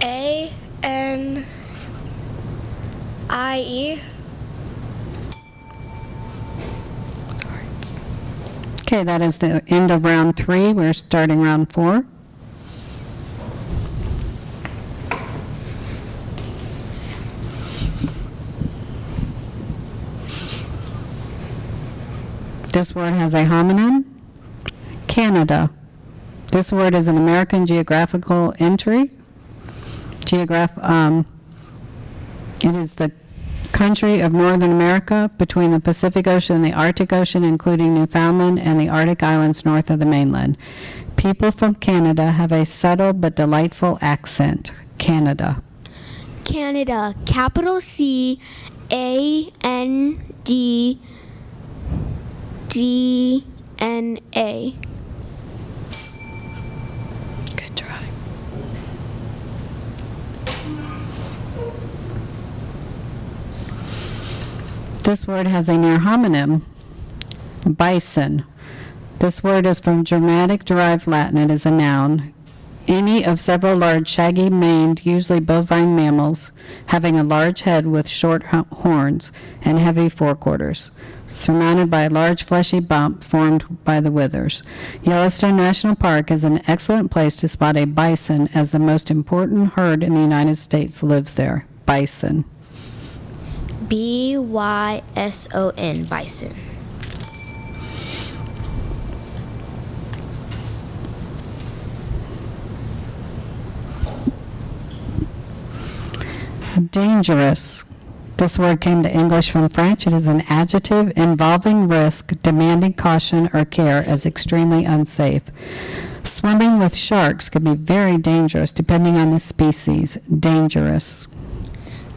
A-N-I-E. Okay, that is the end of round 3. We're starting round 4. This word has a homonym. Canada. This word is an American geographical entry. It is the country of Northern America between the Pacific Ocean and the Arctic Ocean, including Newfoundland and the Arctic islands north of the mainland. People from Canada have a subtle but delightful accent. Canada. Canada. Capital C A N D D N A. Good try. This word has a near homonym. Bison. This word is from Germanic-derived Latin. It is a noun. Any of several large, shaggy-maned, usually bovine mammals, having a large head with short horns and heavy forequarters, surmounted by a large fleshy bump formed by the withers. Yellowstone National Park is an excellent place to spot a bison, as the most important herd in the United States lives there. Bison. B-Y-S-O-N. Bison. Dangerous. This word came to English from French. It is an adjective involving risk, demanding caution or care as extremely unsafe. Swimming with sharks can be very dangerous depending on the species. Dangerous.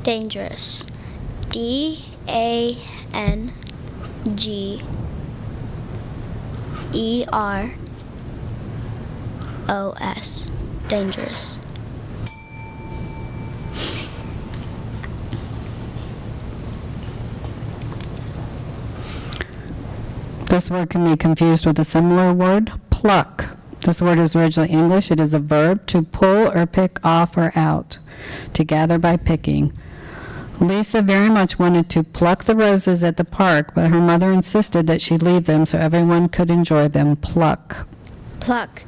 Dangerous. D-A-N-G-E-R-O-S. Dangerous. This word can be confused with a similar word, pluck. This word is originally English. It is a verb to pull or pick off or out, to gather by picking. Lisa very much wanted to pluck the roses at the park, but her mother insisted that she leave them so everyone could enjoy them. Pluck. Pluck.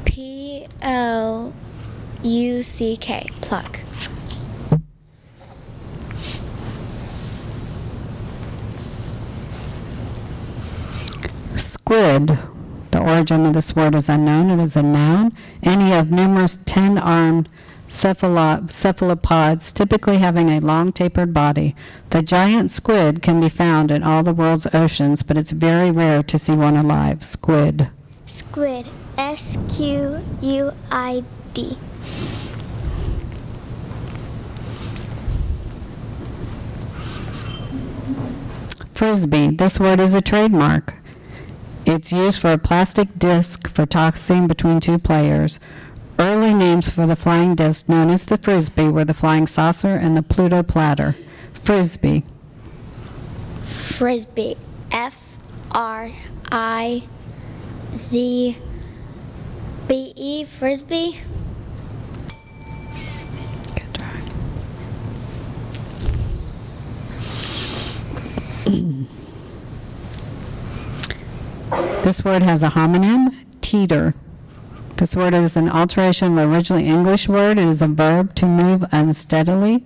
P-L-U-C-K. Pluck. Squid. The origin of this word is unknown. It is a noun. Any of numerous 10-armed cephalopods, typically having a long tapered body. The giant squid can be found in all the world's oceans, but it's very rare to see one alive. Squid. Squid. S-Q-U-I-D. Frisbee. This word is a trademark. It's used for a plastic disc for tossing between two players. Early names for the flying disc known as the Frisbee were the flying saucer and the Pluto platter. Frisbee. Frisbee. F-R-I-Z-B-E. Frisbee. Good try. This word has a homonym, teeter. This word is an alteration of an originally English word. It is a verb to move unsteadily.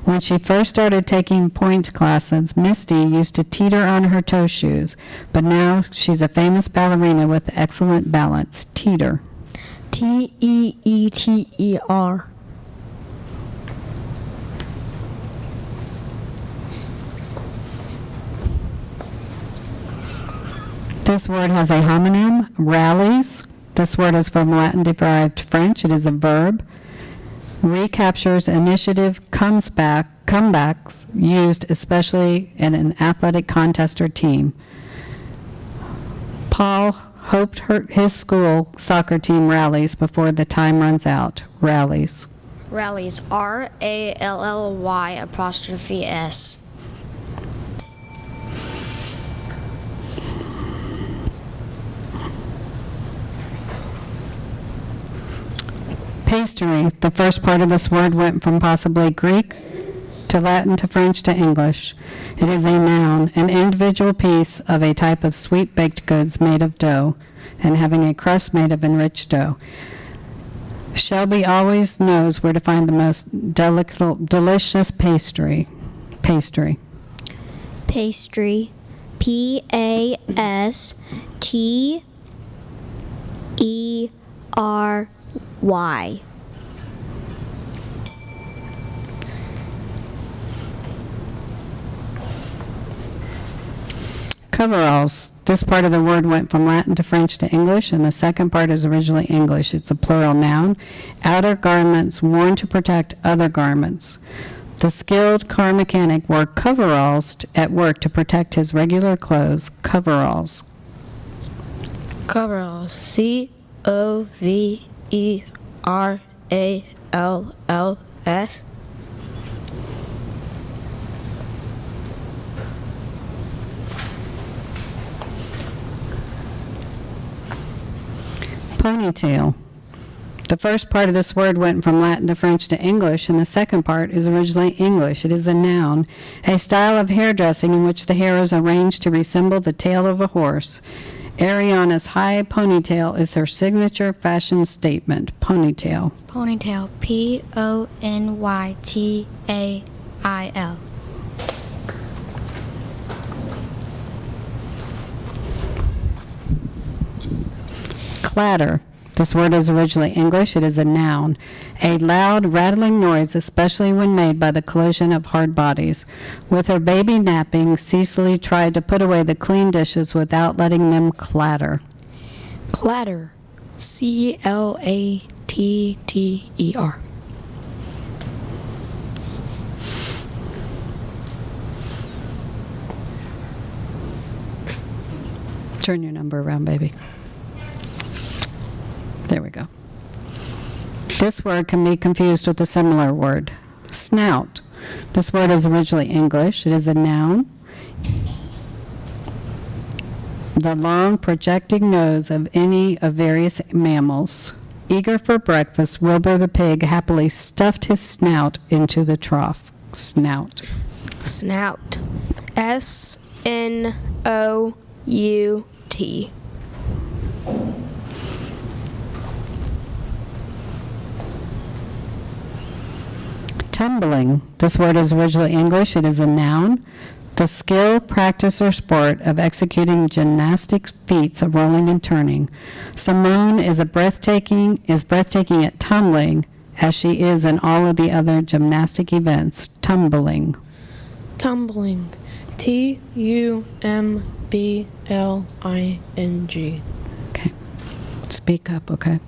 When she first started taking point classes, Misty used to teeter on her toe shoes, but now she's a famous ballerina with excellent balance. Teeter. T-E-E-T-E-R. This word has a homonym, rallies. This word is from Latin-derived French. It is a verb. Recaptures, initiative, comebacks, used especially in an athletic contest or team. Paul his school soccer team rallies before the time runs out. Rallies. Rallies. R-A-L-L-Y apostrophe S. Pastry. The first part of this word went from possibly Greek to Latin to French to English. It is a noun, an individual piece of a type of sweet baked goods made of dough and having a crust made of enriched dough. Shelby always knows where to find the most delicious pastry. Pastry. Pastry. P-A-S-T-E-R-Y. Coveralls. This part of the word went from Latin to French to English, and the second part is originally English. It's a plural noun. Outer garments worn to protect other garments. The skilled car mechanic wore coveralls at work to protect his regular clothes. Coveralls. Coveralls. C-O-V-E-R-A-L-L-S. Ponytail. The first part of this word went from Latin to French to English, and the second part is originally English. It is a noun, a style of hairdressing in which the hair is arranged to resemble the tail of a horse. Ariana's high ponytail is her signature fashion statement. Ponytail. Ponytail. P-O-N-Y-T-A-I-L. Clatter. This word is originally English. It is a noun, a loud, rattling noise, especially when made by the collision of hard bodies. With her baby napping, Cecily tried to put away the clean dishes without letting them clatter. Clatter. C-L-A-T-T-E-R. Turn your number around, baby. There we go. This word can be confused with a similar word, snout. This word is originally English. It is a noun. The long projecting nose of any of various mammals. Eager for breakfast, Wilbur the pig happily stuffed his snout into the trough. Snout. Snout. S-N-O-U-T. Tumbling. This word is originally English. It is a noun. The skill, practice, or sport of executing gymnastic feats of rolling and turning. Simone is breathtaking at tumbling, as she is in all of the other gymnastic events. Tumbling. Tumbling. T-U-M-B-L-I-N-G. Okay. Speak up, okay?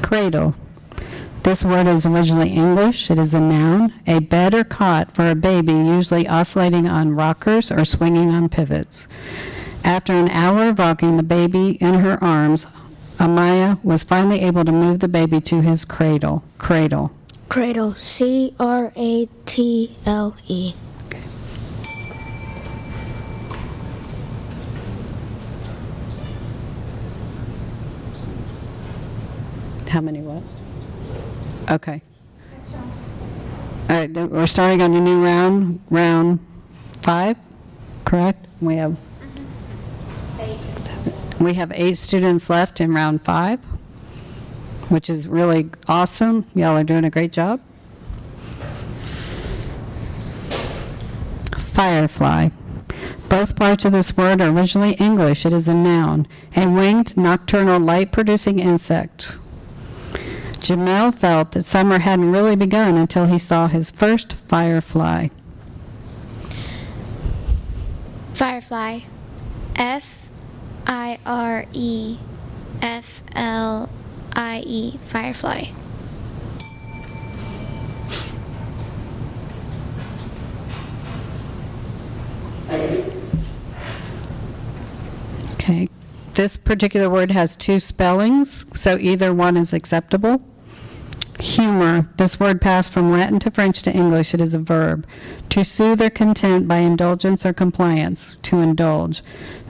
Cradle. This word is originally English. It is a noun, a bed or cot for a baby, usually oscillating on rockers or swinging on pivots. After an hour of rocking the baby in her arms, Amaya was finally able to move the baby to his cradle. Cradle. Cradle. C-R-A-T-L-E. How many what? Okay. All right, we're starting on a new round 5, correct? We have 8 students left in round 5, which is really awesome. Y'all are doing a great job. Firefly. Both parts of this word are originally English. It is a noun, a winged nocturnal light-producing insect. Jamel felt that summer hadn't really begun until he saw his first firefly. Firefly. F-I-R-E-F-L-I-E. Firefly. Okay. This particular word has two spellings, so either one is acceptable. Humor. This word passed from Latin to French to English. It is a verb. To soothe or content by indulgence or compliance. To indulge.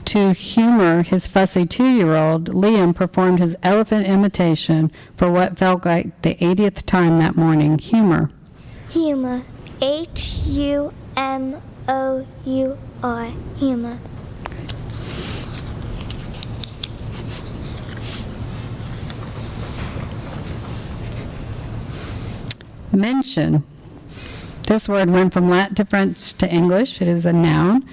To humor his fussy 2-year-old, Liam performed his elephant imitation for what felt like the 80th time that morning. Humor. Humor. H-U-M-O-U-R. Humor. Mention. This word went from Latin to French to English. It is a noun.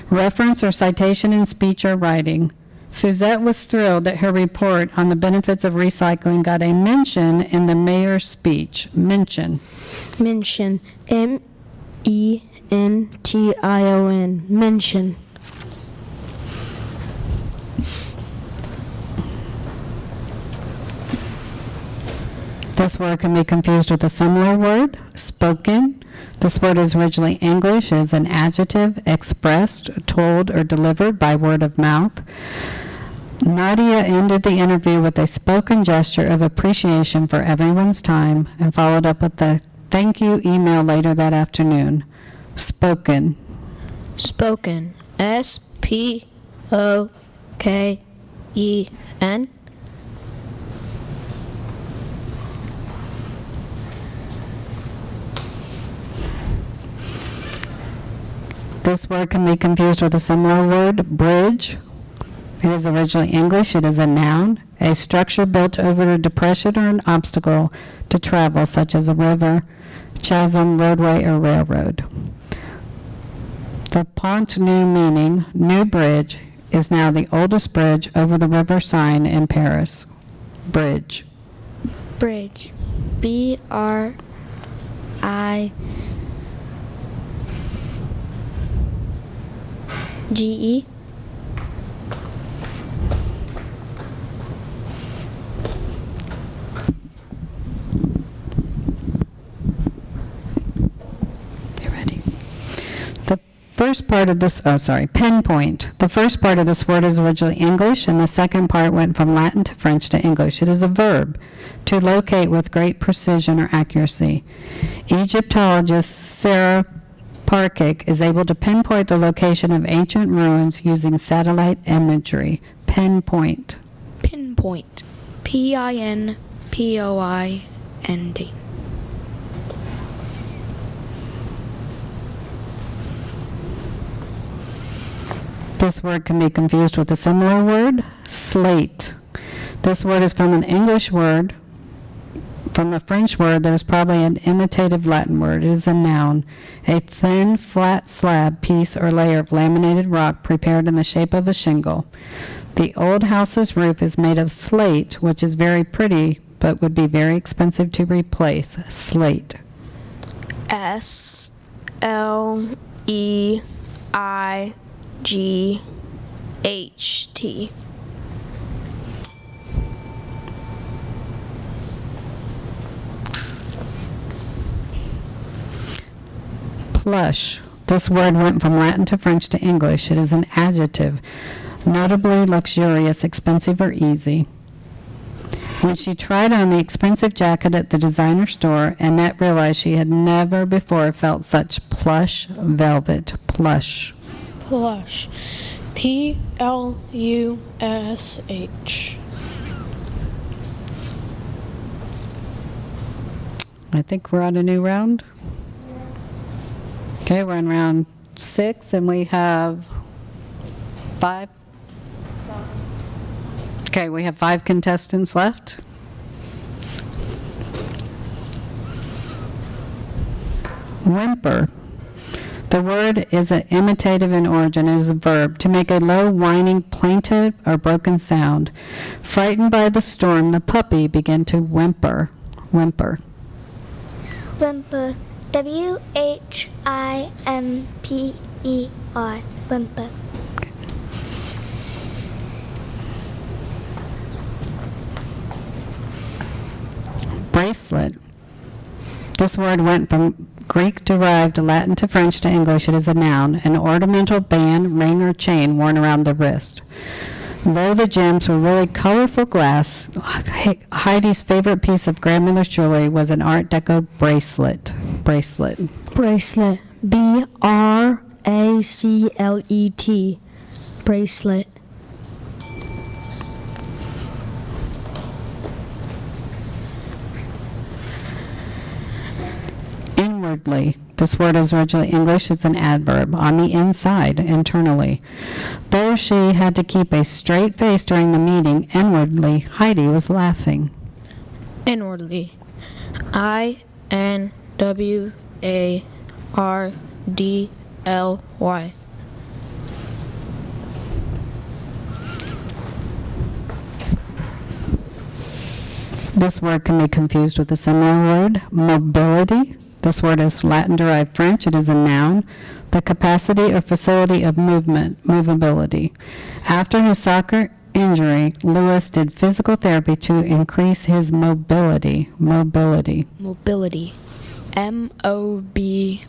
Reference or citation in speech or writing. Suzette was thrilled that her report on the benefits of recycling got a mention in the mayor's speech. Mention. Mention. M-E-N-T-I-O-N. Mention. This word can be confused with a similar word, spoken. This word is originally English. It is an adjective, expressed, told, or delivered by word of mouth. Nadia ended the interview with a spoken gesture of appreciation for everyone's time and followed up with a thank you email later that afternoon. Spoken. Spoken. S-P-O-K-E-N. This word can be confused with a similar word, bridge. It is originally English. It is a noun, a structure built over a depression or an obstacle to travel, such as a river, chasm, roadway, or railroad. The Pont Neuf meaning new bridge is now the oldest bridge over the river Seine in Paris. Bridge. Bridge. B-R-I-G-E. You ready? The first part of this, pinpoint. The first part of this word is originally English, and the second part went from Latin to French to English. It is a verb, to locate with great precision or accuracy. Egyptologist Sarah Parkick is able to pinpoint the location of ancient ruins using satellite imagery. Pinpoint. Pinpoint. P-I-N-P-O-I-N-T. This word can be confused with a similar word, slate. This word is from an English word, from a French word that is probably an imitative Latin word. It is a noun, a thin, flat slab, piece, or layer of laminated rock prepared in the shape of a shingle. The old house's roof is made of slate, which is very pretty, but would be very expensive to replace. Slate. S-L-E-I-G-H-T. Plush. This word went from Latin to French to English. It is an adjective, notably luxurious, expensive, or easy. When she tried on the expensive jacket at the designer store, Annette realized she had never before felt such plush velvet. Plush. Plush. P-L-U-S-H. I think we're on a new round. Okay, we're in round 6, and we have 5. Okay, we have 5 contestants left. Whimper. The word is an imitative in origin. It is a verb, to make a low, whining, plaintive, or broken sound. Frightened by the storm, the puppy began to whimper. Whimper. Whimper. W-H-I-M-P-E-R. Whimper. Bracelet. This word went from Greek-derived Latin to French to English. It is a noun, an ornamental band, ring, or chain worn around the wrist. Though the gems were really colorful glass, Heidi's favorite piece of grandmother's jewelry was an Art Deco bracelet. Bracelet. BRACLET. Bracelet. Inwardly. This word is originally English. It's an adverb. On the inside, internally. Though she had to keep a straight face during the meeting, inwardly, Heidi was laughing. Inwardly. INWARDLY. This word can be confused with a similar word, mobility. This word is Latin-derived French. It is a noun. The capacity or facility of movement, movability. After his soccer injury, Lewis did physical therapy to increase his mobility. Mobility. Mobility. MOBILITY.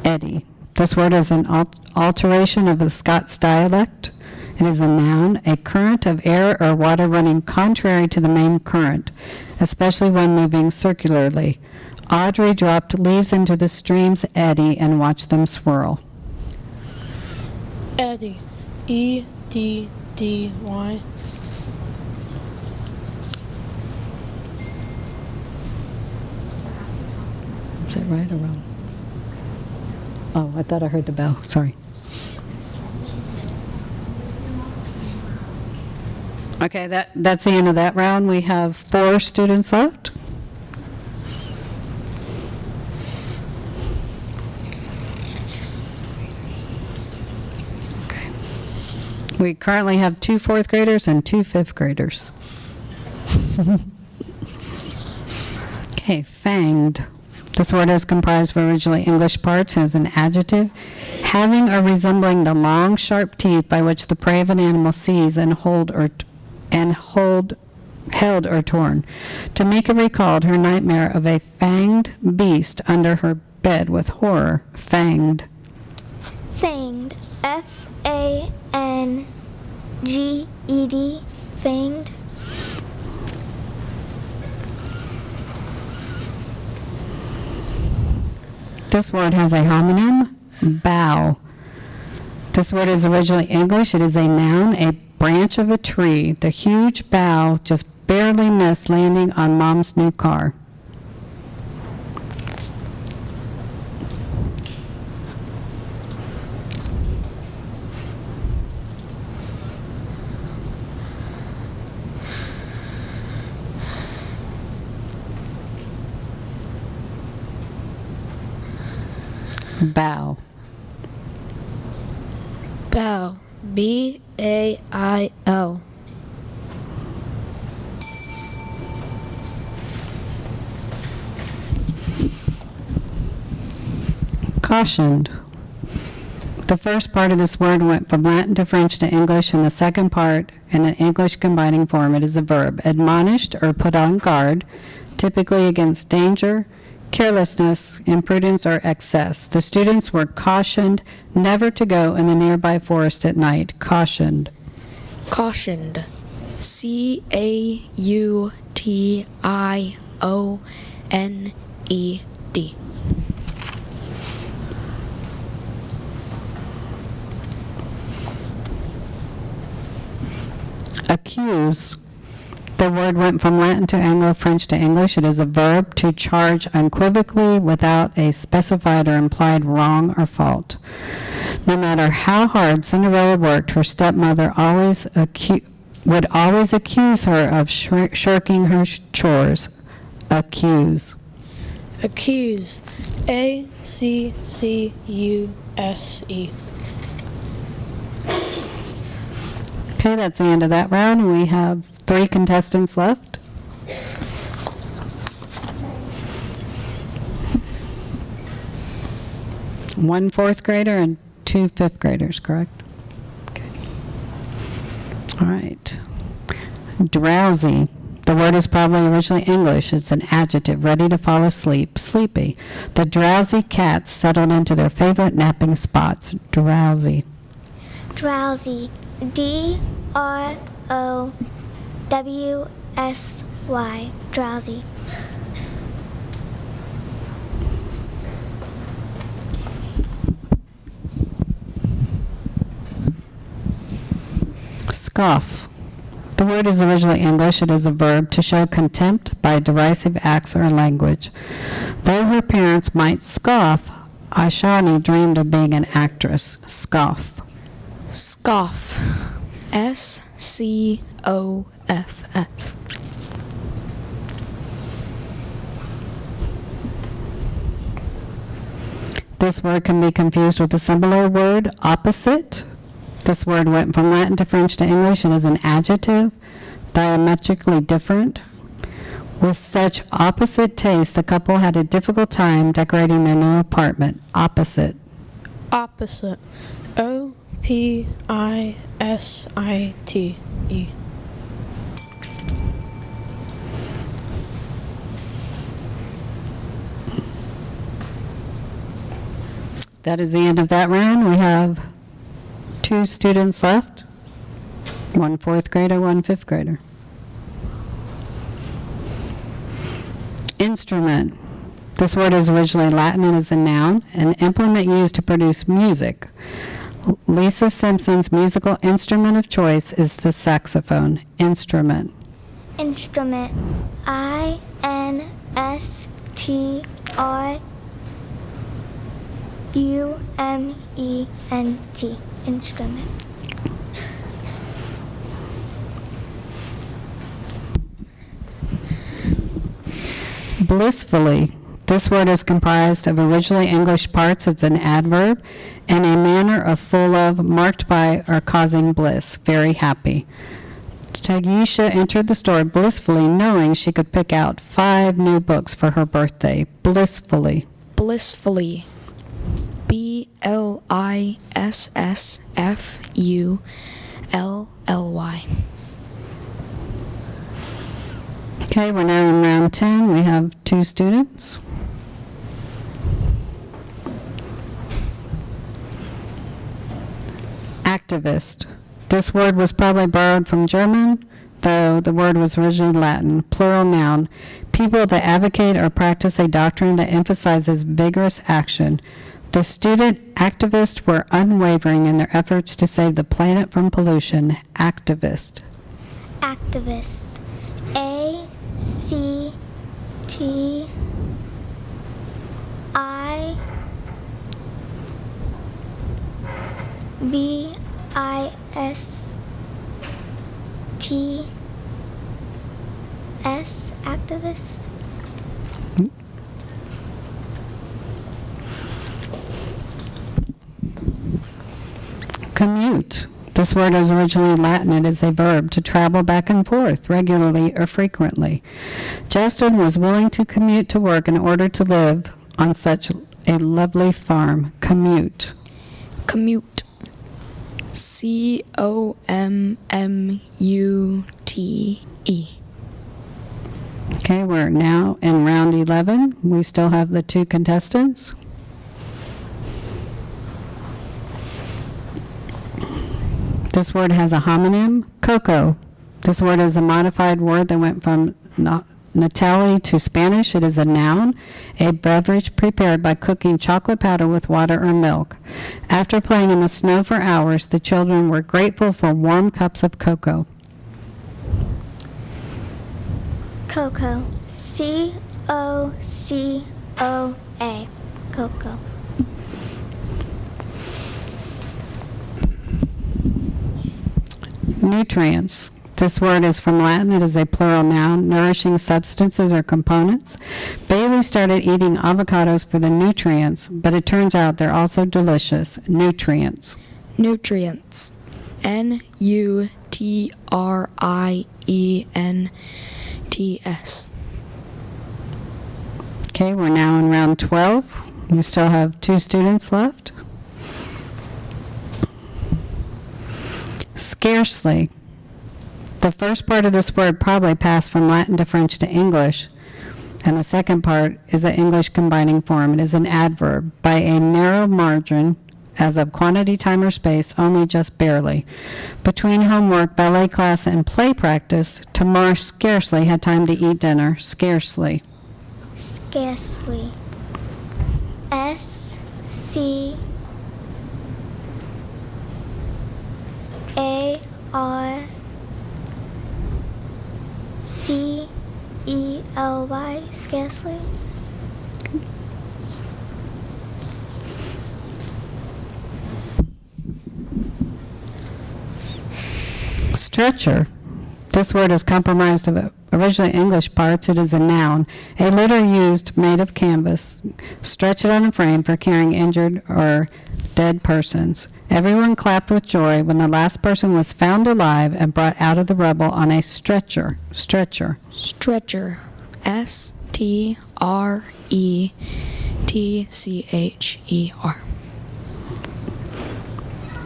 Eddy. This word is an alteration of the Scots dialect. It is a noun, a current of air or water running contrary to the main current, especially when moving circularly. Audrey dropped leaves into the stream's eddy and watched them swirl. Eddy. EDDY. Is it right or wrong? Oh, I thought I heard the bell. Sorry. Okay, that's the end of that round. We have 4 students left. Okay. We currently have 2 4th graders and 2 5th graders. Okay, fanged. This word is comprised of originally English parts and is an adjective, having or resembling the long, sharp teeth by which the prey of an animal seized and held or torn. Tamika recalled her nightmare of a fanged beast under her bed with horror. Fanged. Fanged. FANGED. Fanged. This word has a homonym, bough. This word is originally English. It is a noun, a branch of a tree. The huge bough just barely missed landing on Mom's new car. Bow. Bow. BAIL. Cautioned. The first part of this word went from Latin to French to English, and the second part, in an English combining form, it is a verb. Admonished or put on guard, typically against danger, carelessness, imprudence, or excess. The students were cautioned never to go in the nearby forest at night. Cautioned. Cautioned. CAUTIONED. Accuse. The word went from Latin to Anglo-French to English. It is a verb to charge unequivocally without a specified or implied wrong or fault. No matter how hard Cinderella worked, her stepmother would always accuse her of shirking her chores. Accuse. Accuse. ACCUSE. Okay, that's the end of that round, and we have 3 contestants left. One 4th grader and 2 5th graders, correct? Okay. All right. Drowsy. The word is probably originally English. It's an adjective, ready to fall asleep, sleepy. The drowsy cats settled into their favorite napping spots, drowsy. Drowsy. D-R-O-W-S-Y. Drowsy. Scoff. The word is originally English. It is a verb to show contempt by derisive acts or language. Though her parents might scoff, Aishani dreamed of being an actress. Scoff. Scoff. S-C-O-F-F. This word can be confused with a similar word, opposite. This word went from Latin to French to English and is an adjective, diametrically different. With such opposite tastes, the couple had a difficult time decorating their new apartment. Opposite. Opposite. O-P-I-S-I-T-E. That is the end of that round. We have 2 students left, 1 4th grader, 1 5th grader. Instrument. This word is originally Latin and is a noun, an implement used to produce music. Lisa Simpson's musical instrument of choice is the saxophone. Instrument. Instrument. I-N-S-T-R-U-M-E-N-T. Instrument. Blissfully. This word is comprised of originally English parts. It's an adverb and a manner of full of, marked by, or causing bliss. Very happy. Tagisha entered the store blissfully, knowing she could pick out 5 new books for her birthday. Blissfully. Blissfully. B-L-I-S-S-F-U-L-L-Y. Okay, we're now in round 10. We have 2 students. Activist. This word was probably borrowed from German, though the word was originally Latin. Plural noun. People that advocate or practice a doctrine that emphasizes vigorous action. The student activists were unwavering in their efforts to save the planet from pollution. Activist. Activist. A-C-T-I-V-I-S-T-S. Activist. Commute. This word is originally Latin. It is a verb to travel back and forth regularly or frequently. Justin was willing to commute to work in order to live on such a lovely farm. Commute. Commute. C-O-M-M-U-T-E. Okay, we're now in round 11. We still have the 2 contestants. This word has a homonym, cocoa. This word is a modified word that went from Natali to Spanish. It is a noun, a beverage prepared by cooking chocolate powder with water or milk. After playing in the snow for hours, the children were grateful for warm cups of cocoa. Cocoa. C-O-C-O-A. Cocoa. Nutrients. This word is from Latin. It is a plural noun, nourishing substances or components. Bailey started eating avocados for the nutrients, but it turns out they're also delicious. Nutrients. Nutrients. N-U-T-R-I-E-N-T-S. Okay, we're now in round 12. You still have 2 students left. Scarcely. The first part of this word probably passed from Latin to French to English, and the second part is an English combining form. It is an adverb by a narrow margin, as of quantity, time, or space, only just barely. Between homework, ballet class, and play practice, Tamar scarcely had time to eat dinner. Scarcely. Scarcely. SCARCELY. Scarcely. Stretcher. This word is comprised of originally English parts. It is a noun. A litter used made of canvas. Stretch it on a frame for carrying injured or dead persons. Everyone clapped with joy when the last person was found alive and brought out of the rubble on a stretcher. Stretcher. Stretcher. STRETCHER.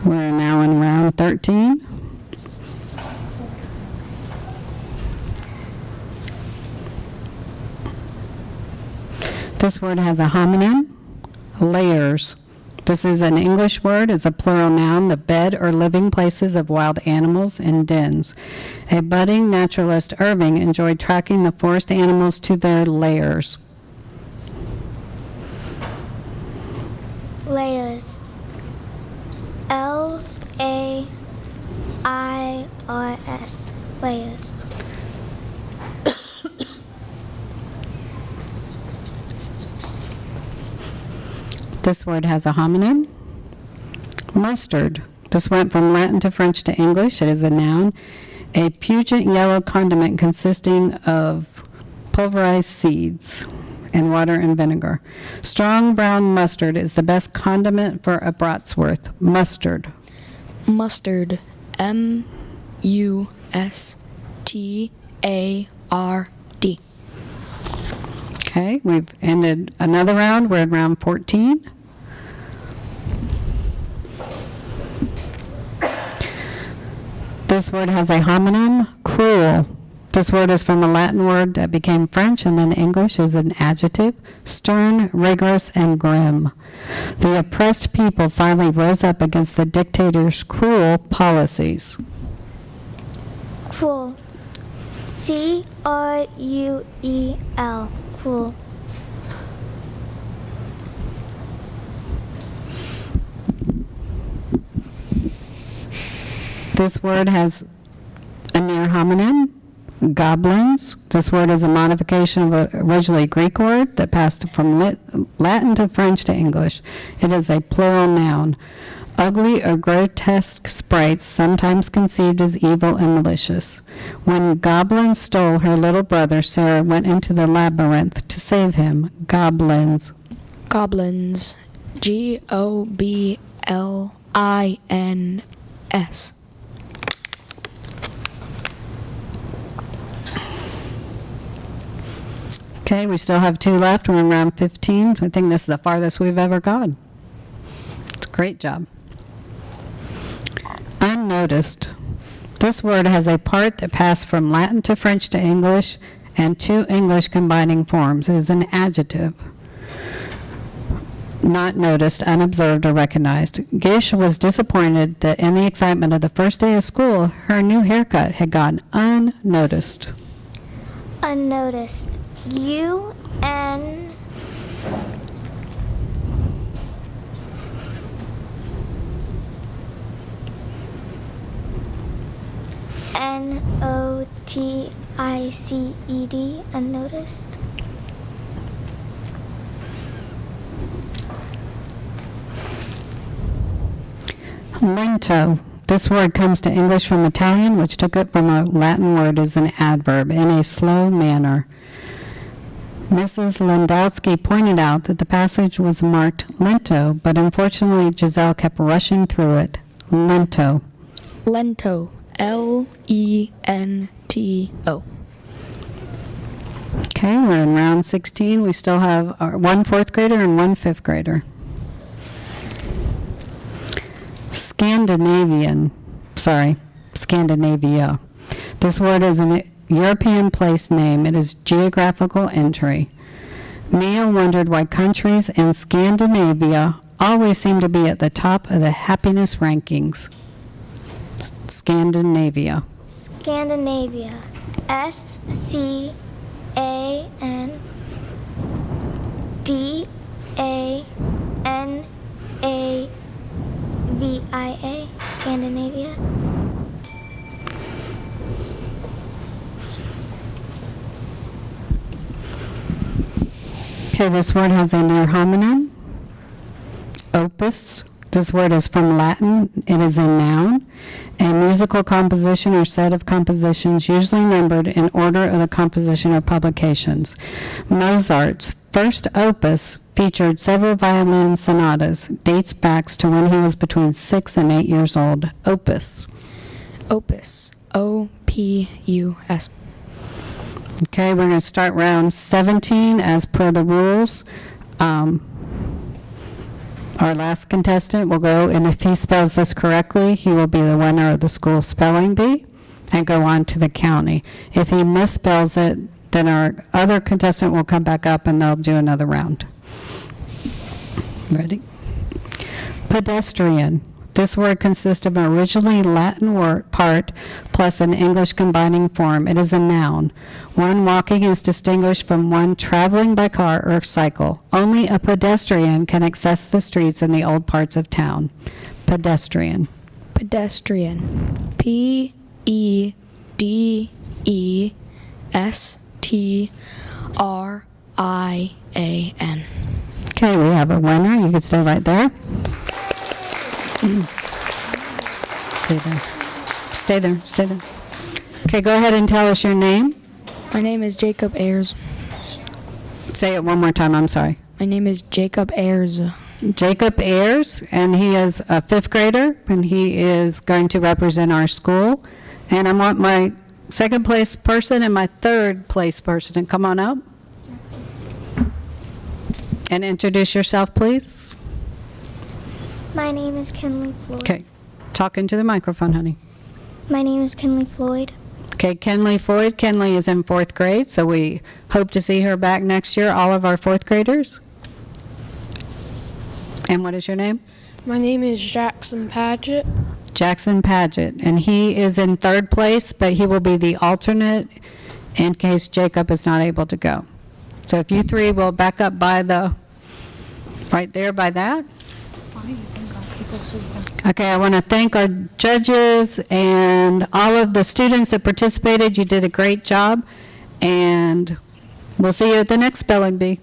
We're now in round 13. This word has a homonym, layers. This is an English word. It's a plural noun, the bed or living places of wild animals and dens. A budding naturalist, Irving, enjoyed tracking the forest animals to their lairs. Layers. LAIRS. Layers. This word has a homonym, mustard. This went from Latin to French to English. It is a noun, a pungent yellow condiment consisting of pulverized seeds and water and vinegar. Strong brown mustard is the best condiment for a bratwurst. Mustard. Mustard. MUSTARD. Okay, we've ended another round. We're in round 14. This word has a homonym, cruel. This word is from a Latin word that became French and then English is an adjective, stern, rigorous, and grim. The oppressed people finally rose up against the dictator's cruel policies. Cruel. CRUEL. Cruel. This word has a near homonym, goblins. This word is a modification of an originally Greek word that passed from Latin to French to English. It is a plural noun. Ugly or grotesque sprites, sometimes conceived as evil and malicious. When goblins stole her little brother, Sarah went into the labyrinth to save him. Goblins. Goblins. GOBLINS. Okay, we still have two left. We're in round 15. I think this is the farthest we've ever gone. It's a great job. Unnoticed. This word has a part that passed from Latin to French to English and two English combining forms. It is an adjective. Not noticed, unobserved, or recognized. Gish was disappointed that in the excitement of the first day of school, her new haircut had gone unnoticed. Unnoticed. UN. NOTICED. Unnoticed. Lento. This word comes to English from Italian, which took it from a Latin word as an adverb, in a slow manner. Mrs. Landowski pointed out that the passage was marked lento, but unfortunately Giselle kept rushing through it. Lento. Lento. LENTO. Okay, we're in round 16. We still have one fourth grader and one fifth grader. Scandinavia. This word is a European place name. It is geographical entry. Mia wondered why countries in Scandinavia always seem to be at the top of the happiness rankings. Scandinavia. Scandinavia. Scandinavia. Scandinavia. Okay, this word has a near homonym. Opus. This word is from Latin. It is a noun. A musical composition or set of compositions usually numbered in order of the composition or publications. Mozart's first opus featured several violin sonatas, dates back to when he was between 6 and 8 years old. Opus. Opus. O-P-U-S. Okay, we're going to start round 17 as per the rules. Our last contestant will go, and if he spells this correctly, he will be the winner of the school spelling bee and go on to the county. If he misspells it, then our other contestant will come back up and they'll do another round. Ready? Pedestrian. This word consists of an originally Latin word part plus an English combining form. It is a noun. One walking is distinguished from one traveling by car or cycle. Only a pedestrian can access the streets in the old parts of town. Pedestrian. Pedestrian. P-E-D-E-S-T-R-I-A-N. Okay, we have a winner. You can stay right there. Stay there. Stay there. Stay there. Okay, go ahead and tell us your name. My name is Jacob Ayers. Say it one more time. I'm sorry. My name is Jacob Ayers. Jacob Ayers, and he is a 5th grader, and he is going to represent our school. And I want my 2nd place person and my 3rd place person to come on up. And introduce yourself, please. My name is Kenley Floyd. Okay. Talk into the microphone, honey. My name is Kenley Floyd. Okay, Kenley Floyd. Kenley is in 4th grade, so we hope to see her back next year, all of our 4th graders. And what is your name? My name is Jackson Paget. Jackson Paget, and he is in 3rd place, but he will be the alternate in case Jacob is not able to go. So if you 3 will back up by the, right there by that. Okay, I want to thank our judges and all of the students that participated. You did a great job, and we'll see you at the next spelling bee.